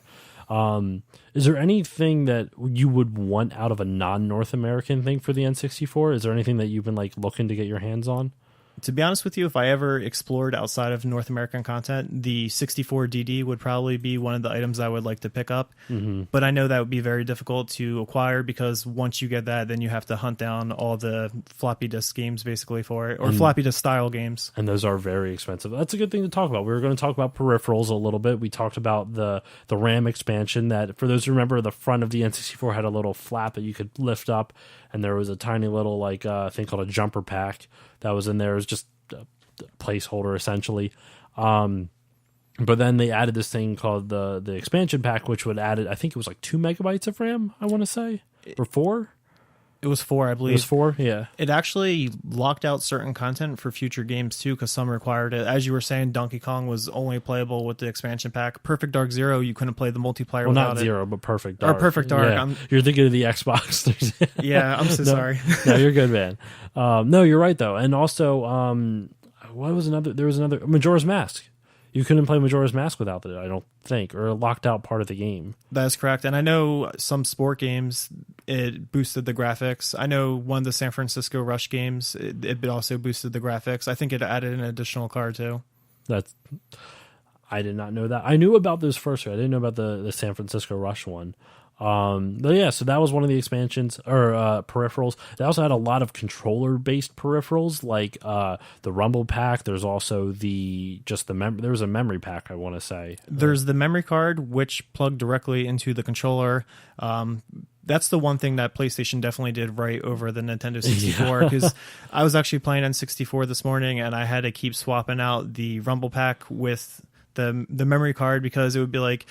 Is there anything that you would want out of a non-North American thing for the N64? Is there anything that you've been like looking to get your hands on? To be honest with you, if I ever explored outside of North American content, the 64DD would probably be one of the items I would like to pick up. Mm-hmm. But I know that would be very difficult to acquire because once you get that, then you have to hunt down all the floppy disk games basically for it, or floppy disk style games. And those are very expensive. That's a good thing to talk about. We were going to talk about peripherals a little bit. We talked about the RAM expansion that, for those who remember, the front of the N64 had a little flap that you could lift up, and there was a tiny little like thing called a jumper pack that was in there. It was just a placeholder essentially. But then they added this thing called the expansion pack, which would add it. I think it was like 2 megabytes of RAM, I want to say, or 4. It was 4, I believe. It was 4, yeah. It actually locked out certain content for future games too, because some required it. As you were saying, Donkey Kong was only playable with the expansion pack. Perfect Dark Zero, you couldn't play the multiplayer without it. Well, not Zero, but Perfect Dark. Or Perfect Dark. Yeah. You're thinking of the Xbox. Yeah, I'm so sorry. No, you're good, man. No, you're right though. And also, what was another? There was another Majora's Mask. You couldn't play Majora's Mask without it, I don't think, or a locked out part of the game. That is correct. And I know some sport games, it boosted the graphics. I know one of the San Francisco Rush games, it also boosted the graphics. I think it added an additional card too. I did not know that. I knew about those first. I didn't know about the San Francisco Rush one. But yeah, so that was one of the expansions or peripherals. They also had a lot of controller-based peripherals, like the Rumble Pack. There's also there was a memory pack, I want to say. There's the memory card, which plugged directly into the controller. That's the one thing that PlayStation definitely did right over the Nintendo 64, because I was actually playing N64 this morning, and I had to keep swapping out the Rumble Pack with the memory card because it would be like,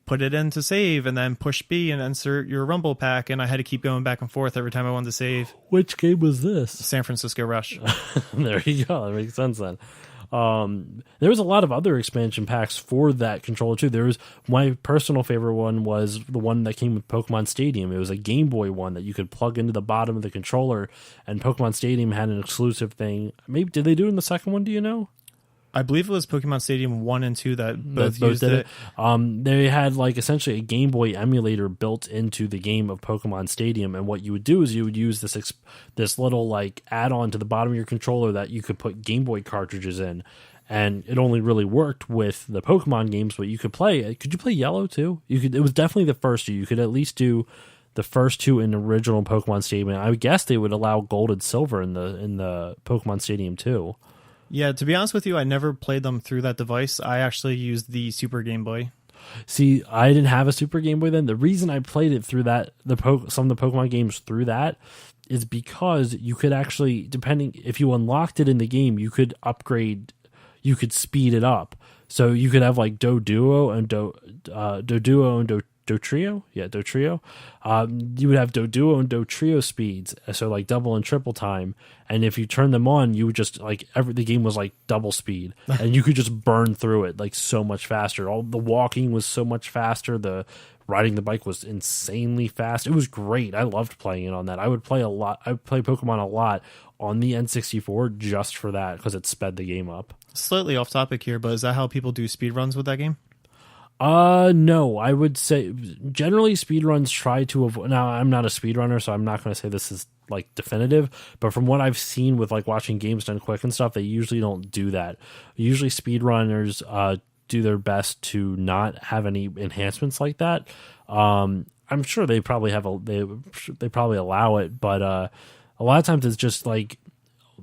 put it in to save and then push B and insert your Rumble Pack, and I had to keep going back and forth every time I wanted to save. Which game was this? San Francisco Rush. There you go. That makes sense then. There was a lot of other expansion packs for that controller too. There was, my personal favorite one was the one that came with Pokemon Stadium. It was a Game Boy one that you could plug into the bottom of the controller, and Pokemon Stadium had an exclusive thing. Maybe did they do it in the second one? Do you know? I believe it was Pokemon Stadium 1 and 2 that both used did it. They had like essentially a Game Boy emulator built into the game of Pokemon Stadium, and what you would do is you would use this little like add-on to the bottom of your controller that you could put Game Boy cartridges in, and it only really worked with the Pokemon games, but you could play. Could you play Yellow too? You could. It was definitely the first two. You could at least do the first two in the original Pokemon Stadium. I would guess they would allow Gold and Silver in the Pokemon Stadium too. Yeah, to be honest with you, I never played them through that device. I actually used the Super Game Boy. See, I didn't have a Super Game Boy then. The reason I played it through that, some of the Pokemon games through that, is because you could actually, depending if you unlocked it in the game, you could upgrade, you could speed it up. So you could have like Doduo and Doduo and Dotrio, Dotrio. You would have Doduo and Dotrio speeds, so like double and triple time. And if you turn them on, you would just like the game was like double speed, and you could just burn through it like so much faster. All the walking was so much faster. The riding the bike was insanely fast. It was great. I loved playing it on that. I would play a lot. I would play Pokemon a lot on the N64 just for that because it sped the game up. Slightly off topic here, but is that how people do speedruns with that game? No, I would say generally speedruns try to avoid. Now, I'm not a speedrunner, so I'm not going to say this is like definitive, but from what I've seen with like watching games done quick and stuff, they usually don't do that. Usually speedrunners do their best to not have any enhancements like that. I'm sure they probably they probably allow it, but a lot of times it's just like,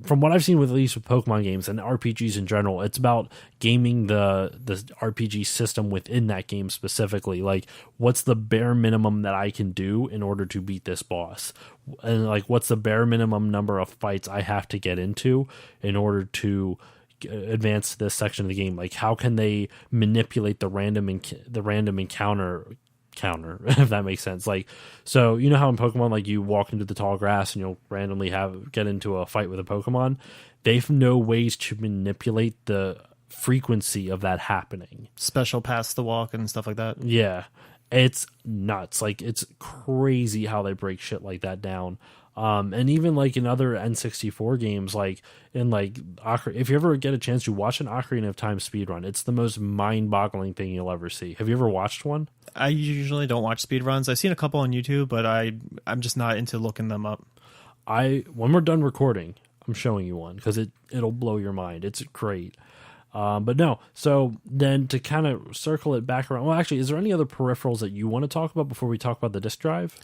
from what I've seen with at least with Pokemon games and RPGs in general, it's about gaming the RPG system within that game specifically. Like, what's the bare minimum that I can do in order to beat this boss? And like, what's the bare minimum number of fights I have to get into in order to advance this section of the game? Like, how can they manipulate the random encounter, if that makes sense. Like, so you know how in Pokemon, like, you walk into the tall grass and you'll randomly get into a fight with a Pokemon? They know ways to manipulate the frequency of that happening. Special pass the walk and stuff like that. Yeah, it's nuts. Like, it's crazy how they break shit like that down. And even like in other N64 games, like in like if you ever get a chance to watch an Ocarina of Time speedrun, it's the most mind-boggling thing you'll ever see. Have you ever watched one? I usually don't watch speedruns. I've seen a couple on YouTube, but I'm just not into looking them up. When we're done recording, I'm showing you one because it'll blow your mind. It's great. But no, so then to kind of circle it back around, well, actually, is there any other peripherals that you want to talk about before we talk about the disk drive?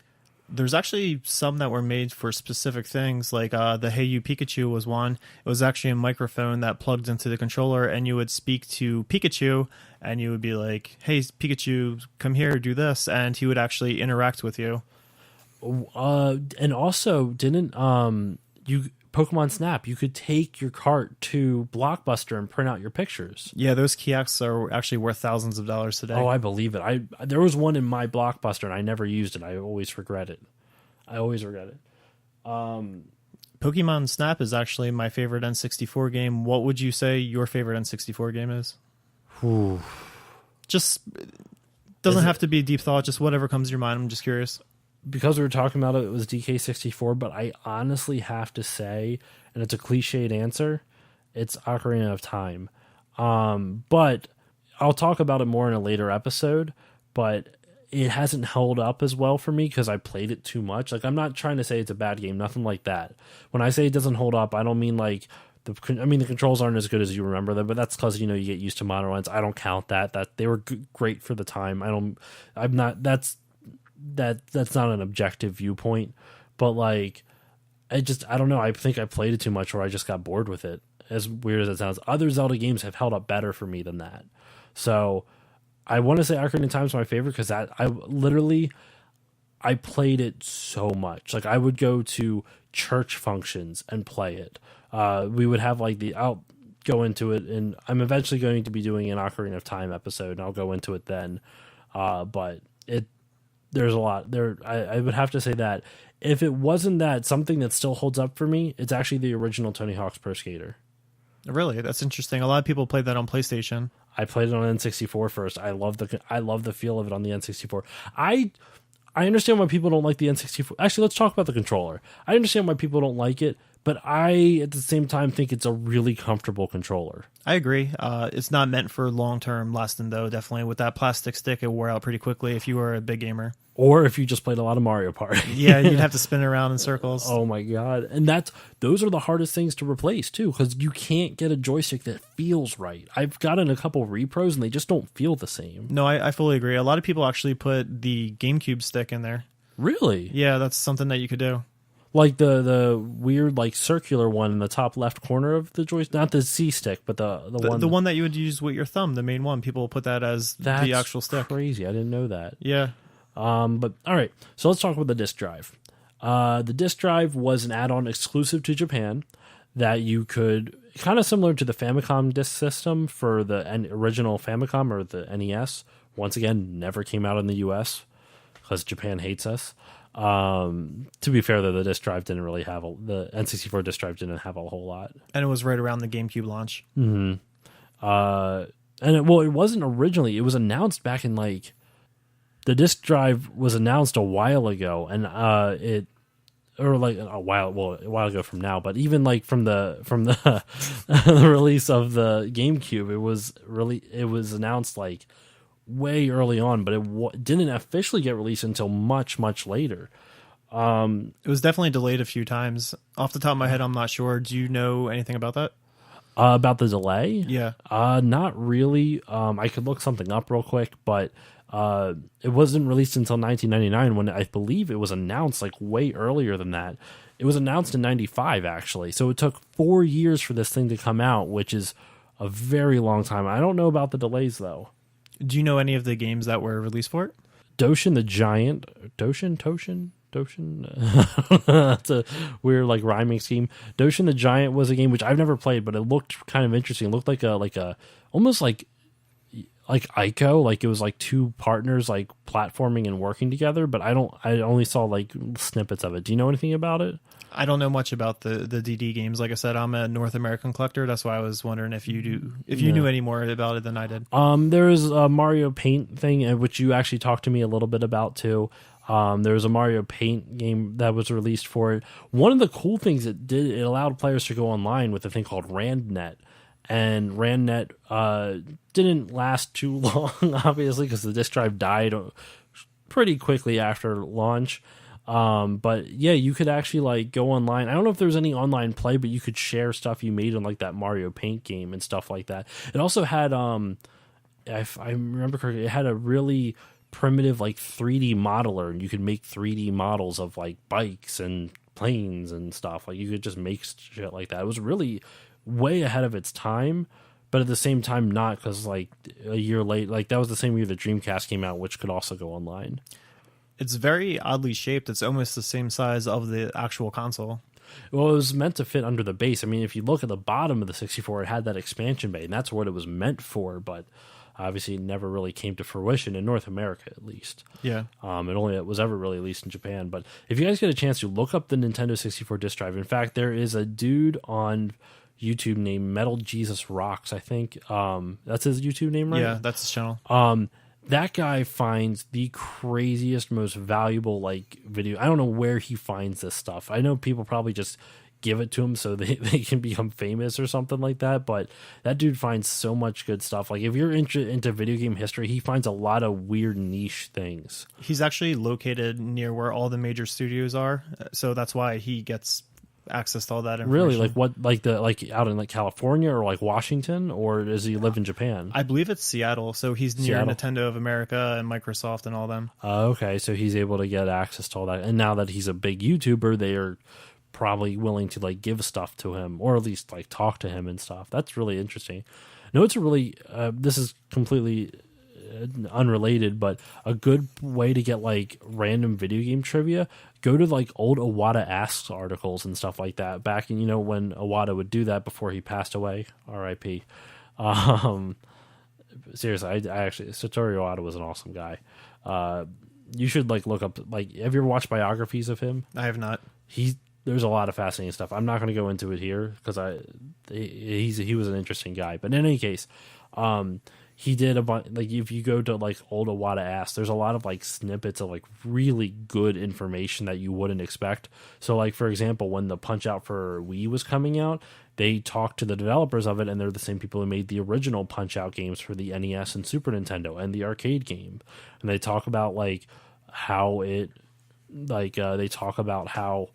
There's actually some that were made for specific things, like the Hey You Pikachu was one. It was actually a microphone that plugged into the controller, and you would speak to Pikachu, and you would be like, hey, Pikachu, come here, do this, and he would actually interact with you. And also, didn't Pokemon Snap, you could take your cart to Blockbuster and print out your pictures. Yeah, those kiosks are actually worth thousands of dollars today. Oh, I believe it. There was one in my Blockbuster, and I never used it. I always regret it. Pokemon Snap is actually my favorite N64 game. What would you say your favorite N64 game is? Ooh. Just doesn't have to be a deep thought, just whatever comes to your mind. I'm just curious. Because we were talking about it was DK64, but I honestly have to say, and it's a cliched answer, it's Ocarina of Time. But I'll talk about it more in a later episode, but it hasn't held up as well for me because I played it too much. Like, I'm not trying to say it's a bad game, nothing like that. When I say it doesn't hold up, I don't mean like the controls aren't as good as you remember them, but that's because, you get used to modern ones. I don't count that they were great for the time. That's not an objective viewpoint, but like, I don't know. I think I played it too much, or I just got bored with it. As weird as it sounds, other Zelda games have held up better for me than that. So I want to say Ocarina of Time is my favorite because I played it so much. Like, I would go to church functions and play it. We would have like I'll go into it, and I'm eventually going to be doing an Ocarina of Time episode, and I'll go into it then. But there's a lot there. I would have to say that if it wasn't that something that still holds up for me, it's actually the original Tony Hawk's Pro Skater. Really? That's interesting. A lot of people played that on PlayStation. I played it on N64 first. I love the feel of it on the N64. I understand why people don't like the N64. Actually, let's talk about the controller. I understand why people don't like it, but I at the same time think it's a really comfortable controller. I agree. It's not meant for long-term lasting, though. Definitely with that plastic stick, it wore out pretty quickly if you were a big gamer. Or if you just played a lot of Mario Party. Yeah, you'd have to spin around in circles. Oh my god! And those are the hardest things to replace too, because you can't get a joystick that feels right. I've gotten a couple repros and they just don't feel the same. No, I fully agree. A lot of people actually put the GameCube stick in there. Really? Yeah, that's something that you could do. Like the weird like circular one in the top left corner of the joystick, not the C stick, but the one that you would use with your thumb, the main one. People put that as the actual stick. Crazy! I didn't know that. Yeah. But all right, so let's talk about the disc drive. The disc drive was an add-on exclusive to Japan that you could, kind of similar to the Famicom disc system for the original Famicom or the NES. Once again, never came out in the US because Japan hates us. To be fair, though, the disc drive didn't really have the N64 disc drive didn't have a whole lot, and it was right around the GameCube launch. Mm-hmm. It wasn't originally. It was announced back in like. The disc drive was announced a while ago, and a while ago from now. But even like from the the release of the GameCube, it was announced like way early on, but it didn't officially get released until much later. It was definitely delayed a few times. Off the top of my head, I'm not sure. Do you know anything about that? About the delay? Yeah. Not really. I could look something up real quick, but. It wasn't released until 1999 when I believe it was announced like way earlier than that. It was announced in 95 actually. So it took 4 years for this thing to come out, which is a very long time. I don't know about the delays though. Do you know any of the games that were released for it? Doshin the Giant. Doshin? That's a weird like rhyming scheme. Doshin the Giant was a game which I've never played, but it looked kind of interesting. It looked like a almost like Ico, like it was like two partners like platforming and working together, but I only saw like snippets of it. Do you know anything about it? I don't know much about the DD games. Like I said, I'm a North American collector. That's why I was wondering if you knew any more about it than I did. There is a Mario Paint thing, which you actually talked to me a little bit about too. There was a Mario Paint game that was released for it. One of the cool things it did, it allowed players to go online with a thing called RandNet. And RandNet didn't last too long, obviously, because the disk drive died pretty quickly after launch. But yeah, you could actually like go online. I don't know if there's any online play, but you could share stuff you made on like that Mario Paint game and stuff like that. It also had, if I remember correctly, it had a really primitive like 3D modeler, and you could make 3D models of like bikes and planes and stuff. Like you could just make shit like that. It was really way ahead of its time, but at the same time not, because like a year late, like that was the same year the Dreamcast came out, which could also go online. It's very oddly shaped. It's almost the same size of the actual console. Well, it was meant to fit under the base. I mean, if you look at the bottom of the 64, it had that expansion bay, and that's what it was meant for, but obviously it never really came to fruition in North America, at least. Yeah. It was ever really released in Japan. But if you guys get a chance to look up the Nintendo 64 disc drive, in fact, there is a dude on YouTube named Metal Jesus Rocks, I think. That's his YouTube name, right? Yeah, that's his channel. That guy finds the craziest, most valuable like video. I don't know where he finds this stuff. I know people probably just give it to him so they can become famous or something like that, but that dude finds so much good stuff. Like if you're into video game history, he finds a lot of weird niche things. He's actually located near where all the major studios are, so that's why he gets access to all that information. Really? Like what? Like out in like California or like Washington, or does he live in Japan? I believe it's Seattle. So he's near Nintendo of America and Microsoft and all them. Okay, so he's able to get access to all that. And now that he's a big YouTuber, they are probably willing to like give stuff to him, or at least like talk to him and stuff. That's really interesting. No, it's a really this is completely unrelated, but a good way to get like random video game trivia. Go to like old Iwata Asks articles and stuff like that. Back in, when Iwata would do that before he passed away, R.I.P. Seriously, I actually, Satoru Iwata was an awesome guy. You should like look up, like, have you ever watched biographies of him? I have not. There's a lot of fascinating stuff. I'm not going to go into it here because he was an interesting guy. But in any case, he did a bunch. Like if you go to like old Iwata Ask, there's a lot of like snippets of like really good information that you wouldn't expect. So like for example, when the Punch Out for Wii was coming out, they talked to the developers of it, and they're the same people who made the original Punch Out games for the NES and Super Nintendo and the arcade game. And they talk about like how it, like they talk about how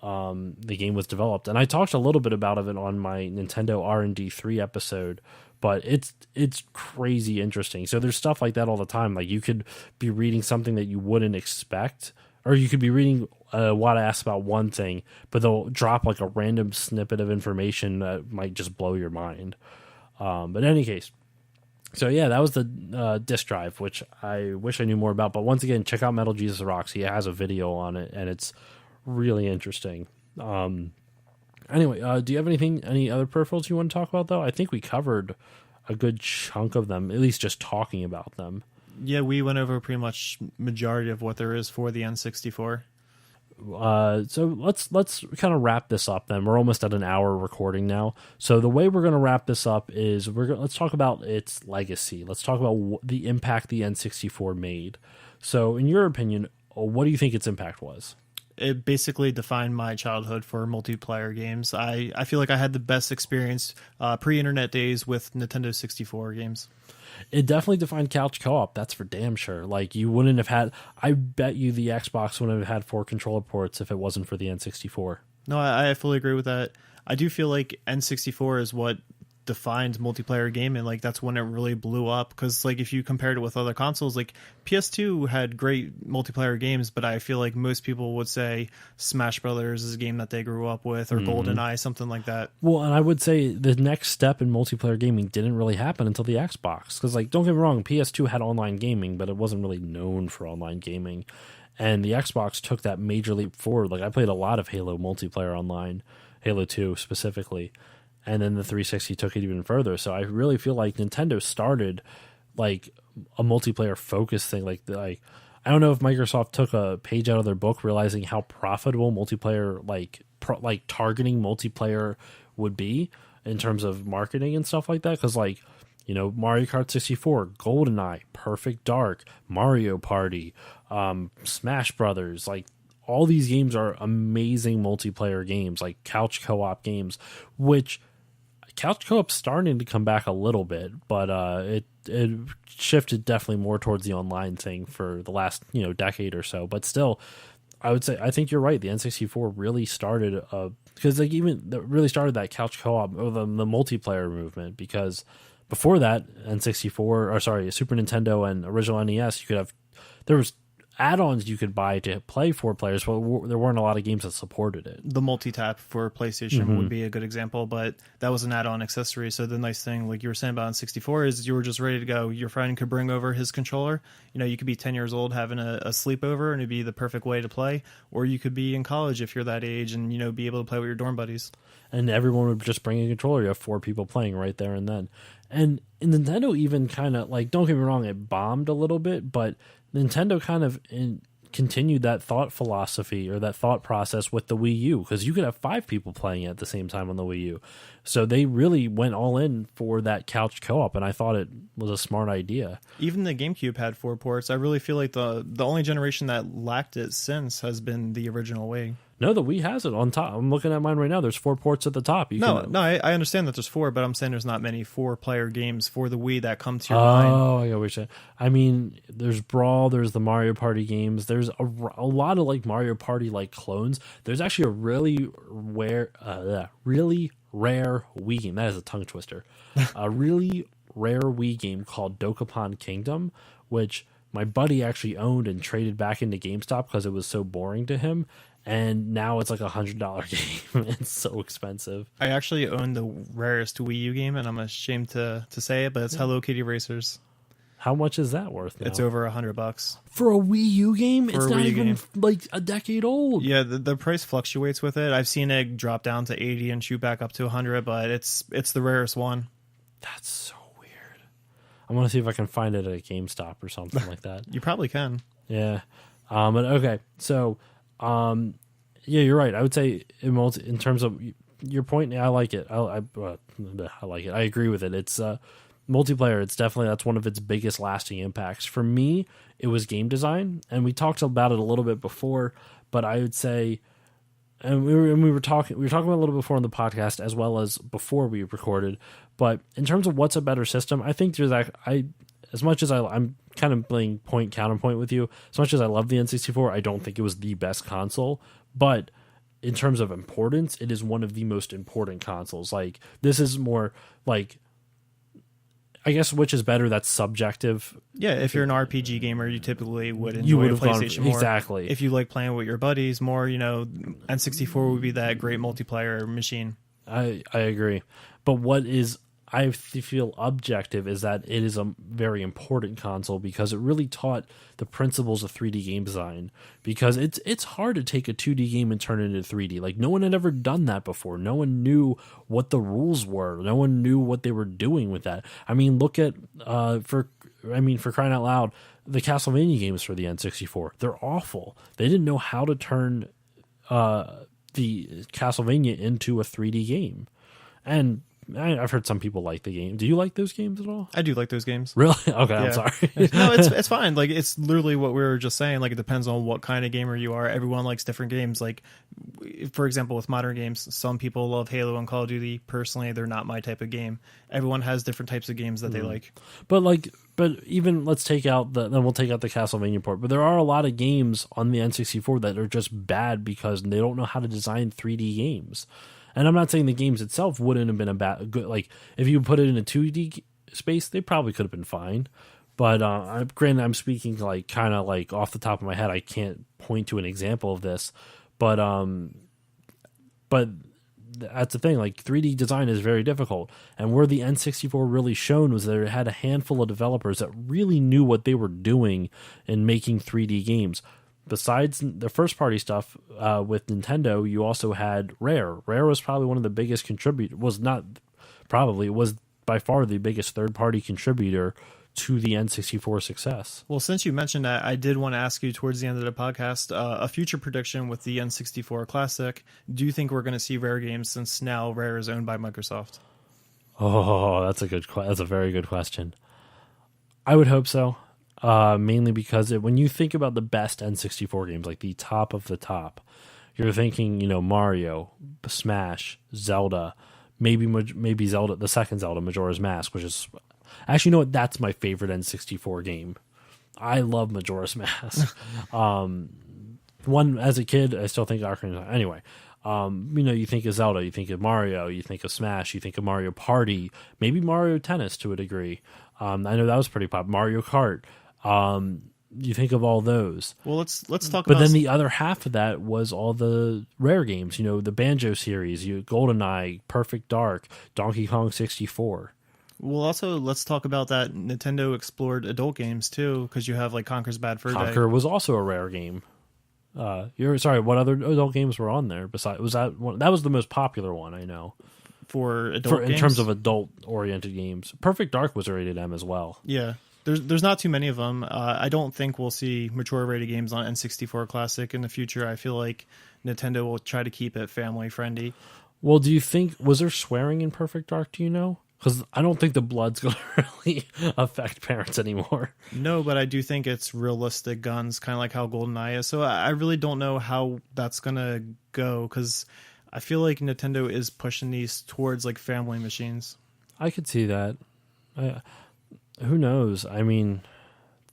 the game was developed. And I talked a little bit about it on my Nintendo R&D 3 episode, but it's crazy interesting. So there's stuff like that all the time. Like you could be reading something that you wouldn't expect, or you could be reading Wada asks about one thing, but they'll drop like a random snippet of information that might just blow your mind. But in any case, so yeah, that was the disk drive, which I wish I knew more about. But once again, check out Metal Jesus Rocks. He has a video on it, and it's really interesting. Anyway, do you have any other peripherals you want to talk about, though? I think we covered a good chunk of them, at least just talking about them. Yeah, we went over pretty much majority of what there is for the N64. So let's kind of wrap this up then. We're almost at an hour recording now. So the way we're going to wrap this up is let's talk about its legacy. Let's talk about the impact the N64 made. So in your opinion, what do you think its impact was? It basically defined my childhood for multiplayer games. I feel like I had the best experience pre-internet days with Nintendo 64 games. It definitely defined couch co-op. That's for damn sure. Like you wouldn't have had. I bet you the Xbox wouldn't have had 4 controller ports if it wasn't for the N64. No, I fully agree with that. I do feel like N64 is what defined multiplayer gaming. Like that's when it really blew up, because like if you compared it with other consoles, like PS2 had great multiplayer games, but I feel like most people would say Smash Brothers is a game that they grew up with, or GoldenEye, something like that. Well, and I would say the next step in multiplayer gaming didn't really happen until the Xbox, because like don't get me wrong, PS2 had online gaming, but it wasn't really known for online gaming, and the Xbox took that major leap forward. Like I played a lot of Halo multiplayer online, Halo 2 specifically. And then the 360 took it even further. So I really feel like Nintendo started like a multiplayer focus thing. Like I don't know if Microsoft took a page out of their book, realizing how profitable multiplayer, like targeting multiplayer would be in terms of marketing and stuff like that. Because like, you know, Mario Kart 64, GoldenEye, Perfect Dark, Mario Party, Smash Brothers, like all these games are amazing multiplayer games, like couch co-op games, which couch co-op's starting to come back a little bit, but it shifted definitely more towards the online thing for the last decade or so. But still, I would say I think you're right. The N64 really started because like really started that couch co-op or the multiplayer movement, because before that Super Nintendo and original NES, there was add-ons you could buy to play 4 players, but there weren't a lot of games that supported it. The multi-tap for PlayStation would be a good example, but that was an add-on accessory. So the nice thing, like you were saying about N64, is you were just ready to go. Your friend could bring over his controller. You could be 10 years old having a sleepover, and it'd be the perfect way to play. Or you could be in college if you're that age, and be able to play with your dorm buddies. And everyone would just bring a controller. You have 4 people playing right there and then. And Nintendo even kind of, like, don't get me wrong, it bombed a little bit, but Nintendo kind of continued that thought philosophy or that thought process with the Wii U, because you could have 5 people playing at the same time on the Wii U. So they really went all in for that couch co-op, and I thought it was a smart idea. Even the GameCube had 4 ports. I really feel like the only generation that lacked it since has been the original Wii. No, the Wii has it on top. I'm looking at mine right now. There's 4 ports at the top. I understand that there's 4, but I'm saying there's not many 4-player games for the Wii that come to your mind. Oh, I get what you're saying. I mean, there's Brawl, there's the Mario Party games. There's a lot of like Mario Party like clones. There's actually a really rare Wii game. That is a tongue twister. A really rare Wii game called Dokapon Kingdom, which my buddy actually owned and traded back into GameStop because it was so boring to him. And now it's like $100 game. It's so expensive. I actually own the rarest Wii U game, and I'm ashamed to say it, but it's Hello Kitty Racers. How much is that worth now? It's over $100 for a Wii U game. It's not even like a decade old. Yeah, the price fluctuates with it. I've seen it drop down to 80 and shoot back up to 100, but it's the rarest one. That's so weird. I want to see if I can find it at a GameStop or something like that. You probably can. Yeah. But okay, so. Yeah, you're right. I would say in terms of your point, I like it. I like it. I agree with it. It's multiplayer, that's one of its biggest lasting impacts. For me, it was game design, and we talked about it a little bit before, but I would say, and we were talking about it a little before on the podcast as well as before we recorded. But in terms of what's a better system, I think as much as I'm kind of playing counterpoint with you. As much as I love the N64, I don't think it was the best console, but in terms of importance, it is one of the most important consoles. Like, this is more like, I guess, which is better, that's subjective. Yeah, if you're an RPG gamer, you typically would enjoy a PlayStation more. Exactly. If you like playing with your buddies more, N64 would be that great multiplayer machine. I agree. But what is, I feel, objective is that it is a very important console because it really taught the principles of 3D game design. Because it's hard to take a 2D game and turn it into 3D. Like, no one had ever done that before. No one knew what the rules were. No one knew what they were doing with that. I mean, look at for crying out loud, the Castlevania games for the N64. They're awful. They didn't know how to turn the Castlevania into a 3D game, and I've heard some people like the game. Do you like those games at all? I do like those games. Really? Okay, yeah. I'm sorry. No, it's fine. Like, it's literally what we were just saying. Like, it depends on what kind of gamer you are. Everyone likes different games. Like, for example, with modern games, some people love Halo and Call of Duty. Personally, they're not my type of game. Everyone has different types of games that they like. But even let's take out then we'll take out the Castlevania port. But there are a lot of games on the N64 that are just bad because they don't know how to design 3D games. And I'm not saying the games itself wouldn't have been good. Like, if you put it in a 2D space, they probably could have been fine. But granted, I'm speaking like kind of like off the top of my head. I can't point to an example of this. But that's the thing. Like, 3D design is very difficult. And where the N64 really shone was that it had a handful of developers that really knew what they were doing in making 3D games. Besides the first party stuff with Nintendo, you also had Rare. Rare was probably one of the biggest contributors. Was by far the biggest third party contributor to the N64 success. Well, since you mentioned that, I did want to ask you towards the end of the podcast a future prediction with the N64 Classic. Do you think we're going to see Rare games since now Rare is owned by Microsoft? Oh, that's a very good question. I would hope so. Mainly because when you think about the best N64 games, like the top of the top, you're thinking, Mario, Smash, Zelda, maybe Zelda, the second Zelda, Majora's Mask, which is actually, you know what? That's my favorite N64 game. I love Majora's Mask. One as a kid, I still think Ocarina. Anyway, you think of Zelda, you think of Mario, you think of Smash, you think of Mario Party, maybe Mario Tennis to a degree. I know that was pretty popular. Mario Kart. You think of all those. Well, let's talk about. But then the other half of that was all the Rare games. The Banjo series, GoldenEye, Perfect Dark, Donkey Kong 64. Well, also let's talk about that Nintendo explored adult games too, because you have like Conker's Bad Fur Day. Conker was also a Rare game. What other adult games were on there? Besides, was that one? That was the most popular one I know. For adult games? In terms of adult oriented games, Perfect Dark was rated M as well. Yeah. There's not too many of them. I don't think we'll see mature rated games on N64 Classic in the future. I feel like Nintendo will try to keep it family friendly. Well, do you think, was there swearing in Perfect Dark? Do you know? Because I don't think the blood's going to really affect parents anymore. No, but I do think it's realistic guns, kind of like how GoldenEye is. So I really don't know how that's going to go, because I feel like Nintendo is pushing these towards like family machines. I could see that. Who knows? I mean,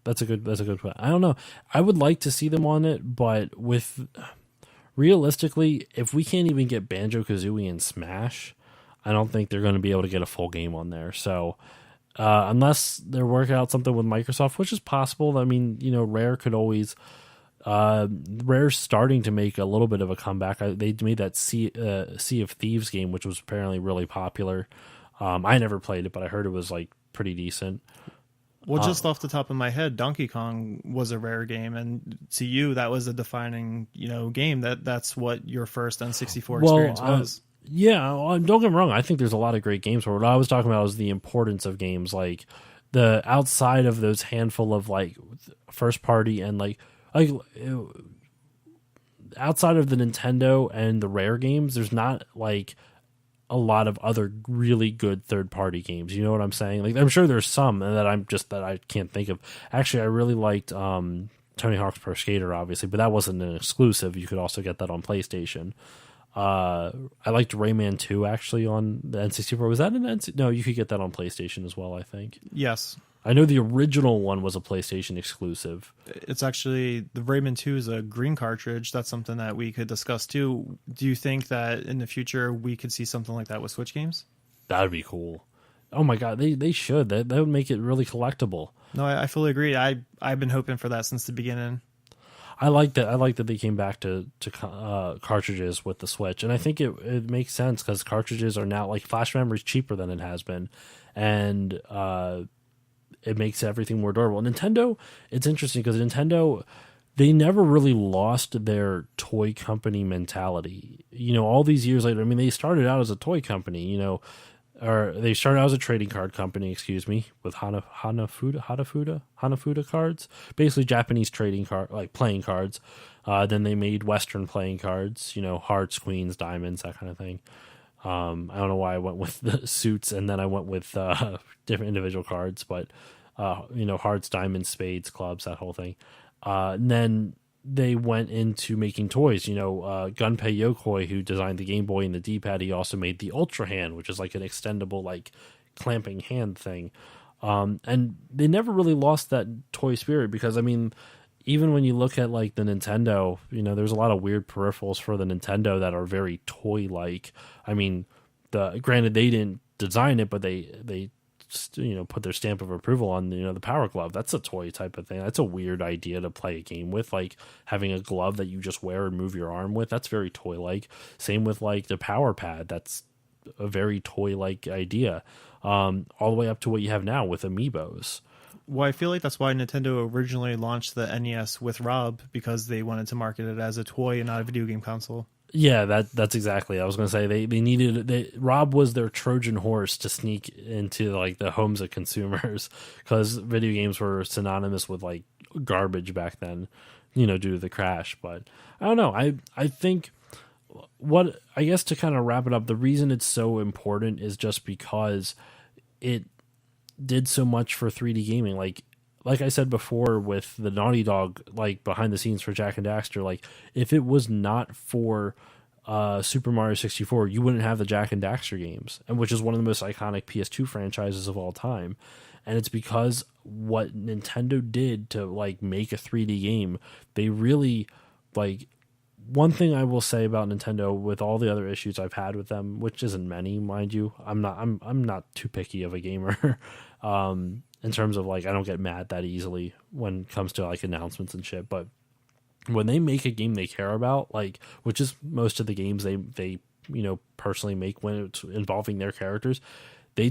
that's a good point. I don't know. I would like to see them on it, but realistically, if we can't even get Banjo-Kazooie and Smash, I don't think they're going to be able to get a full game on there. So, unless they're working out something with Microsoft, which is possible. I mean, Rare could always. Rare's starting to make a little bit of a comeback. They made that Sea of Thieves game, which was apparently really popular. I never played it, but I heard it was like pretty decent. Well, just off the top of my head, Donkey Kong was a Rare game, and to you, that was a defining, game. That's what your first N64 experience was. Yeah, don't get me wrong. I think there's a lot of great games. But what I was talking about was the importance of games, like the outside of those handful of like first party and like outside of the Nintendo and the Rare games. There's not like a lot of other really good third-party games. You know what I'm saying? Like, I'm sure there's some that I can't think of. Actually, I really liked Tony Hawk's Pro Skater, obviously, but that wasn't an exclusive. You could also get that on PlayStation. I liked Rayman 2 actually on the N64. Was that an N64? No, you could get that on PlayStation as well, I think. Yes. I know the original one was a PlayStation exclusive. It's actually, the Rayman 2 is a green cartridge. That's something that we could discuss too. Do you think that in the future we could see something like that with Switch games? That would be cool. Oh my god, they should. That would make it really collectible. No, I fully agree. I've been hoping for that since the beginning. I like that. I like that they came back to cartridges with the Switch, and I think it makes sense because cartridges are now, like, flash memory is cheaper than it has been, and it makes everything more durable. Nintendo, it's interesting because Nintendo, they never really lost their toy company mentality. You know, all these years later, I mean, they started out as a toy company, you know, or they started out as a trading card company, with Hanafuda cards, basically Japanese trading card, like playing cards. Then they made Western playing cards, you know, hearts, queens, diamonds, that kind of thing. I don't know why I went with the suits and then I went with different individual cards, but you know, hearts, diamonds, spades, clubs, that whole thing. And then they went into making toys. You know, Gunpei Yokoi, who designed the Game Boy and the D-pad, he also made the Ultra Hand, which is like an extendable, like, clamping hand thing. And they never really lost that toy spirit because, I mean, even when you look at, like, the Nintendo, you know, there's a lot of weird peripherals for the Nintendo that are very toy-like. I mean, granted, they didn't design it, but they you know, put their stamp of approval on, you know, the Power Glove. That's a toy type of thing. That's a weird idea to play a game with, like having a glove that you just wear and move your arm with. That's very toy-like. Same with, like, the Power Pad. That's a very toy-like idea. All the way up to what you have now with amiibos. Well, I feel like that's why Nintendo originally launched the NES with Rob, because they wanted to market it as a toy and not a video game console. Yeah, that's exactly. I was going to say they needed. Rob was their Trojan horse to sneak into, like, the homes of consumers, because video games were synonymous with, like, garbage back then, you know, due to the crash. But I don't know. I think I guess to kind of wrap it up, the reason it's so important is just because it did so much for 3D gaming. Like I said before with the Naughty Dog, like, behind the scenes for Jak and Daxter, like, if it was not for Super Mario 64, you wouldn't have the Jak and Daxter games, and which is one of the most iconic PS2 franchises of all time. And it's because what Nintendo did to, like, make a 3D game, they really, like, one thing I will say about Nintendo, with all the other issues I've had with them, which isn't many, mind you, I'm not too picky of a gamer. In terms of, like, I don't get mad that easily when it comes to, like, announcements and shit. But when they make a game they care about, like, which is most of the games they you know, personally make when it's involving their characters, they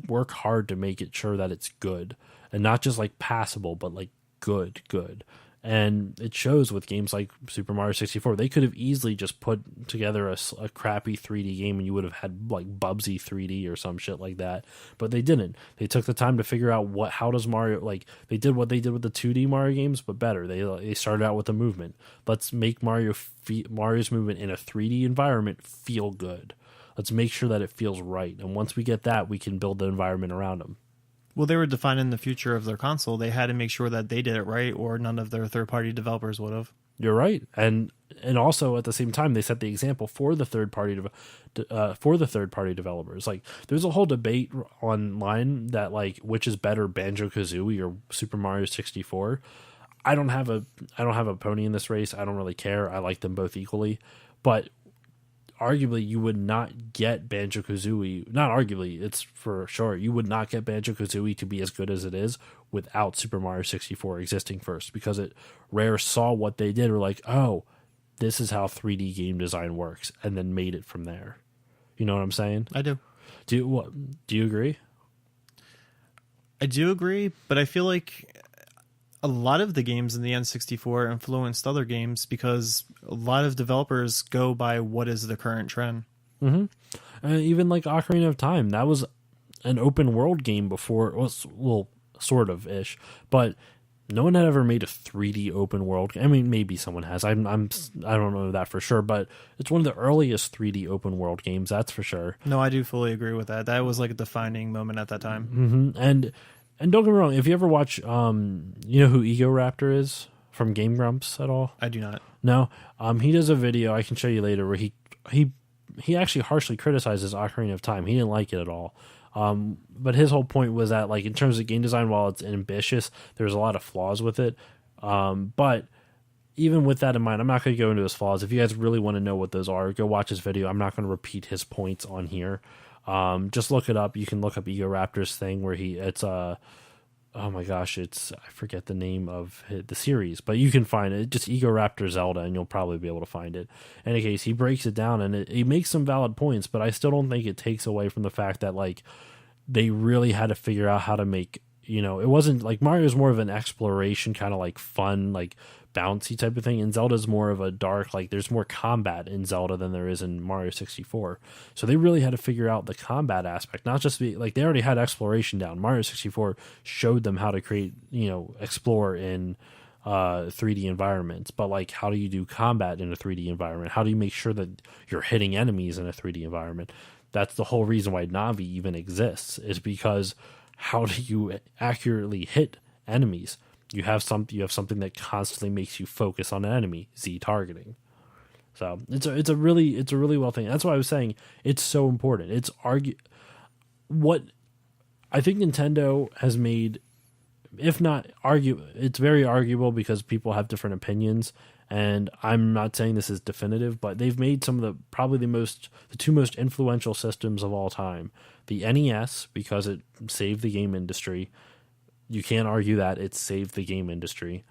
work hard to make it sure that it's good and not just, like, passable, but, like, good. And it shows with games like Super Mario 64. They could have easily just put together a crappy 3D game and you would have had, like, Bubsy 3D or some shit like that. But they didn't. They took the time to figure out how does Mario, like, they did what they did with the 2D Mario games, but better. They started out with the movement. Let's make Mario's movement in a 3D environment feel good. Let's make sure that it feels right. And once we get that, we can build the environment around them. Well, they were defining the future of their console. They had to make sure that they did it right, or none of their third-party developers would have. You're right, and also at the same time, they set the example for the third-party developers. Like, there's a whole debate online that, like, which is better, Banjo-Kazooie or Super Mario 64. I don't have a pony in this race. I don't really care. I like them both equally, but arguably you would not get Banjo-Kazooie, not arguably, it's for sure, you would not get Banjo-Kazooie to be as good as it is without Super Mario 64 existing first, because Rare saw what they did, were like, oh, this is how 3D game design works, and then made it from there. You know what I'm saying? I do. Do you agree? I do agree, but I feel like a lot of the games in the N64 influenced other games because a lot of developers go by what is the current trend. Mm-hmm. Even like Ocarina of Time, that was an open world game before, well, sort of ish, but no one had ever made a 3D open world. I mean, maybe someone has. I don't know that for sure, but it's one of the earliest 3D open world games. That's for sure. No, I do fully agree with that. That was like a defining moment at that time. Mm-hmm. And don't get me wrong. If you ever watch, you know who Ego Raptor is from Game Grumps at all? I do not. No. He does a video I can show you later where he actually harshly criticizes Ocarina of Time. He didn't like it at all. But his whole point was that, like, in terms of game design, while it's ambitious, there's a lot of flaws with it. But even with that in mind, I'm not going to go into his flaws. If you guys really want to know what those are, go watch his video. I'm not going to repeat his points on here. Just look it up. You can look up Ego Raptor's thing where oh my gosh, I forget the name of the series, but you can find it. Just Ego Raptor Zelda, and you'll probably be able to find it. In any case, he breaks it down, and he makes some valid points, but I still don't think it takes away from the fact that, like, they really had to figure out how to make, it wasn't like Mario's more of an exploration, kind of like fun, like bouncy type of thing, and Zelda's more of a dark, like, there's more combat in Zelda than there is in Mario 64. So they really had to figure out the combat aspect, not just be like, they already had exploration down. Mario 64 showed them how to create, explore in 3D environments, but, like, how do you do combat in a 3D environment? How do you make sure that you're hitting enemies in a 3D environment? That's the whole reason why Navi even exists, is because how do you accurately hit enemies? You have something that constantly makes you focus on an enemy, Z targeting. So it's a really well thing. That's why I was saying it's so important. What I think Nintendo has made, if not it's very arguable because people have different opinions, and I'm not saying this is definitive, but they've made some of the two most influential systems of all time. The NES, because it saved the game industry. You can't argue that it saved the game industry.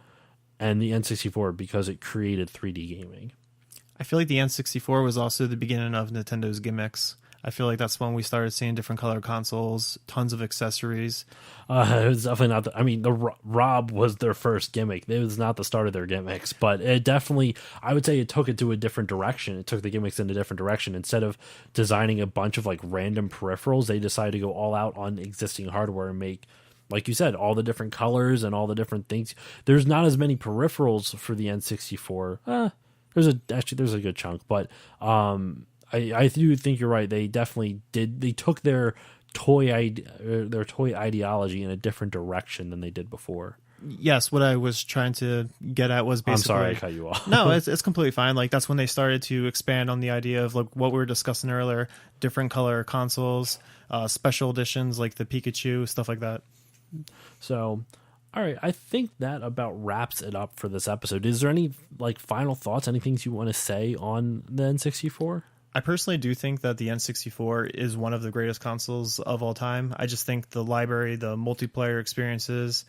And the N64, because it created 3D gaming. I feel like the N64 was also the beginning of Nintendo's gimmicks. I feel like that's when we started seeing different color consoles, tons of accessories. It was definitely not. The Rob was their first gimmick. It was not the start of their gimmicks, but it definitely, I would say, it took it to a different direction. It took the gimmicks in a different direction. Instead of designing a bunch of, like, random peripherals, they decided to go all out on existing hardware and make, like you said, all the different colors and all the different things. There's not as many peripherals for the N64. There's a good chunk, but I do think you're right. They definitely did. They took their toy ideology in a different direction than they did before. Yes, what I was trying to get at was basically. I'm sorry I cut you off. No, it's completely fine. Like, that's when they started to expand on the idea of, like, what we were discussing earlier: different color consoles, special editions like the Pikachu, stuff like that. So, all right, I think that about wraps it up for this episode. Is there any, like, final thoughts, any things you want to say on the N64? I personally do think that the N64 is one of the greatest consoles of all time. I just think the library, the multiplayer experiences,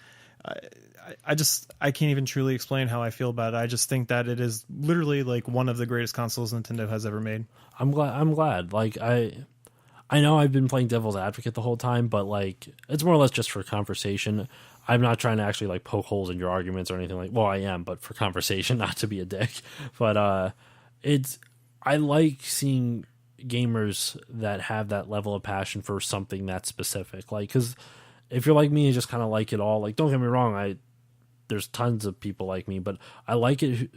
I can't even truly explain how I feel about it. I just think that it is literally, like, one of the greatest consoles Nintendo has ever made. I'm glad. Like, I know I've been playing devil's advocate the whole time, but, like, it's more or less just for conversation. I'm not trying to actually, like, poke holes in your arguments or anything like. Well, I am, but for conversation, not to be a dick. But I like seeing gamers that have that level of passion for something that's specific. Like, because if you're like me and just kind of like it all, like, don't get me wrong, there's tons of people like me, but I like it.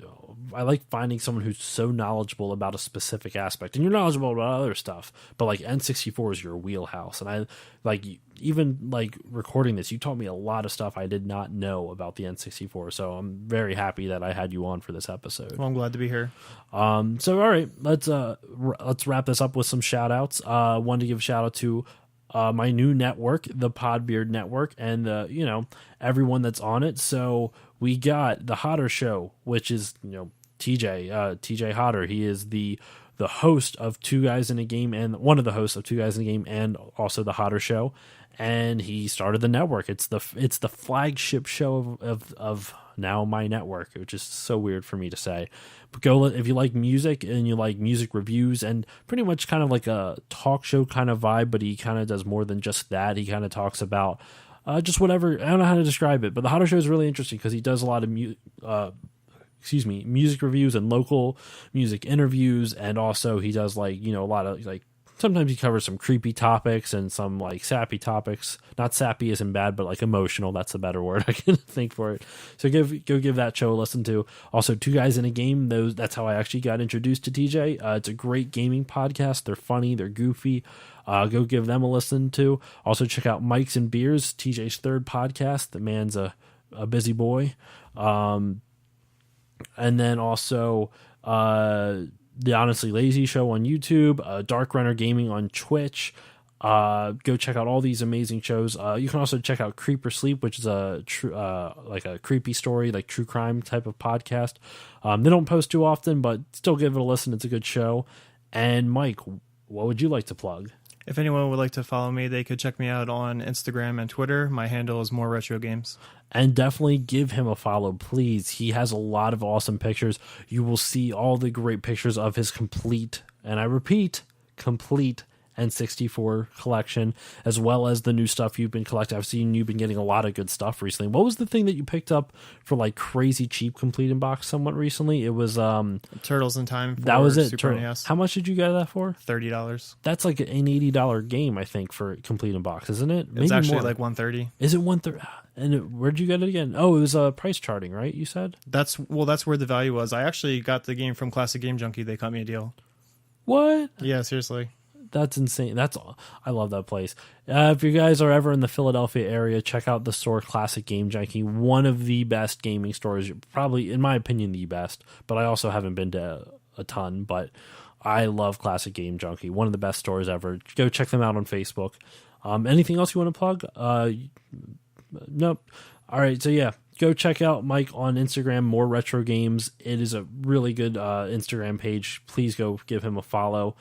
I like finding someone who's so knowledgeable about a specific aspect, and you're knowledgeable about other stuff, but, like, N64 is your wheelhouse. And I like, even, like, recording this, you taught me a lot of stuff I did not know about the N64. So I'm very happy that I had you on for this episode. Well, I'm glad to be here. So all right, let's wrap this up with some shout outs. Wanted to give a shout out to my new network, the Podbeard network, and everyone that's on it. So we got the Hodder Show, which is TJ Hodder. He is the host of Two Guys in a Game, and one of the hosts of Two Guys in a Game, and also the Hodder Show. And he started the network. It's the flagship show of now my network, which is so weird for me to say. But go, if you like music and you like music reviews and pretty much kind of like a talk show kind of vibe, but he kind of does more than just that. He kind of talks about just whatever. I don't know how to describe it, but the Hodder Show is really interesting because he does a lot of music reviews and local music interviews, and also he does, like, a lot of, like, sometimes he covers some creepy topics and some like sappy topics. Not sappy isn't bad, but like emotional. That's a better word I can think for it. So go give that show a listen to. Also, Two Guys in a Game. That's how I actually got introduced to TJ. It's a great gaming podcast. They're funny. They're goofy. Go give them a listen to. Also check out Mike's and Beers, TJ's third podcast. The man's a busy boy. And then also the Honestly Lazy Show on YouTube, Dark Runner Gaming on Twitch. Go check out all these amazing shows. You can also check out Creep or Sleep, which is a like a creepy story, like true crime type of podcast. They don't post too often, but still give it a listen. It's a good show. And Mike, what would you like to plug? If anyone would like to follow me, they could check me out on Instagram and Twitter. My handle is More Retro Games. And definitely give him a follow, please. He has a lot of awesome pictures. You will see all the great pictures of his complete, and I repeat, complete N64 collection, as well as the new stuff you've been collecting. I've seen you've been getting a lot of good stuff recently. What was the thing that you picked up for like crazy cheap complete in box somewhat recently? It was Turtles in Time. That was it. Super NES. How much did you get that for? $30. That's like an $80 game, I think, for complete in box, isn't it? It's actually more. Like $130. Is it $130? And where'd you get it again? Oh, it was price charting, right? You said that's where the value was. I actually got the game from Classic Game Junkie. They cut me a deal. What? Yeah, seriously. That's insane. I love that place. If you guys are ever in the Philadelphia area, check out the store Classic Game Junkie. One of the best gaming stores, probably in my opinion the best. But I also haven't been to a ton. But I love Classic Game Junkie. One of the best stores ever. Go check them out on Facebook. Anything else you want to plug? Nope. All right. So yeah, go check out Mike on Instagram. More Retro Games. It is a really good Instagram page. Please go give him a follow.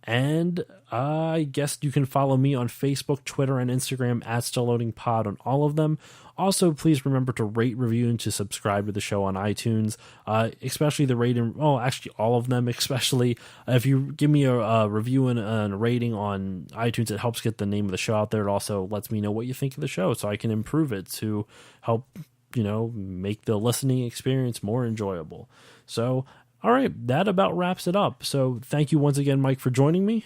And I guess you can follow me on Facebook, Twitter, and Instagram at StillLoadingPod on all of them. Also, please remember to rate, review, and to subscribe to the show on iTunes, especially the rating. Oh, actually, all of them, especially. If you give me a review and a rating on iTunes, it helps get the name of the show out there. It also lets me know what you think of the show so I can improve it to help, make the listening experience more enjoyable. So, all right, that about wraps it up. So thank you once again, Mike, for joining me.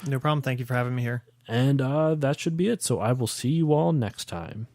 No problem. Thank you for having me here. And that should be it. So I will see you all next time.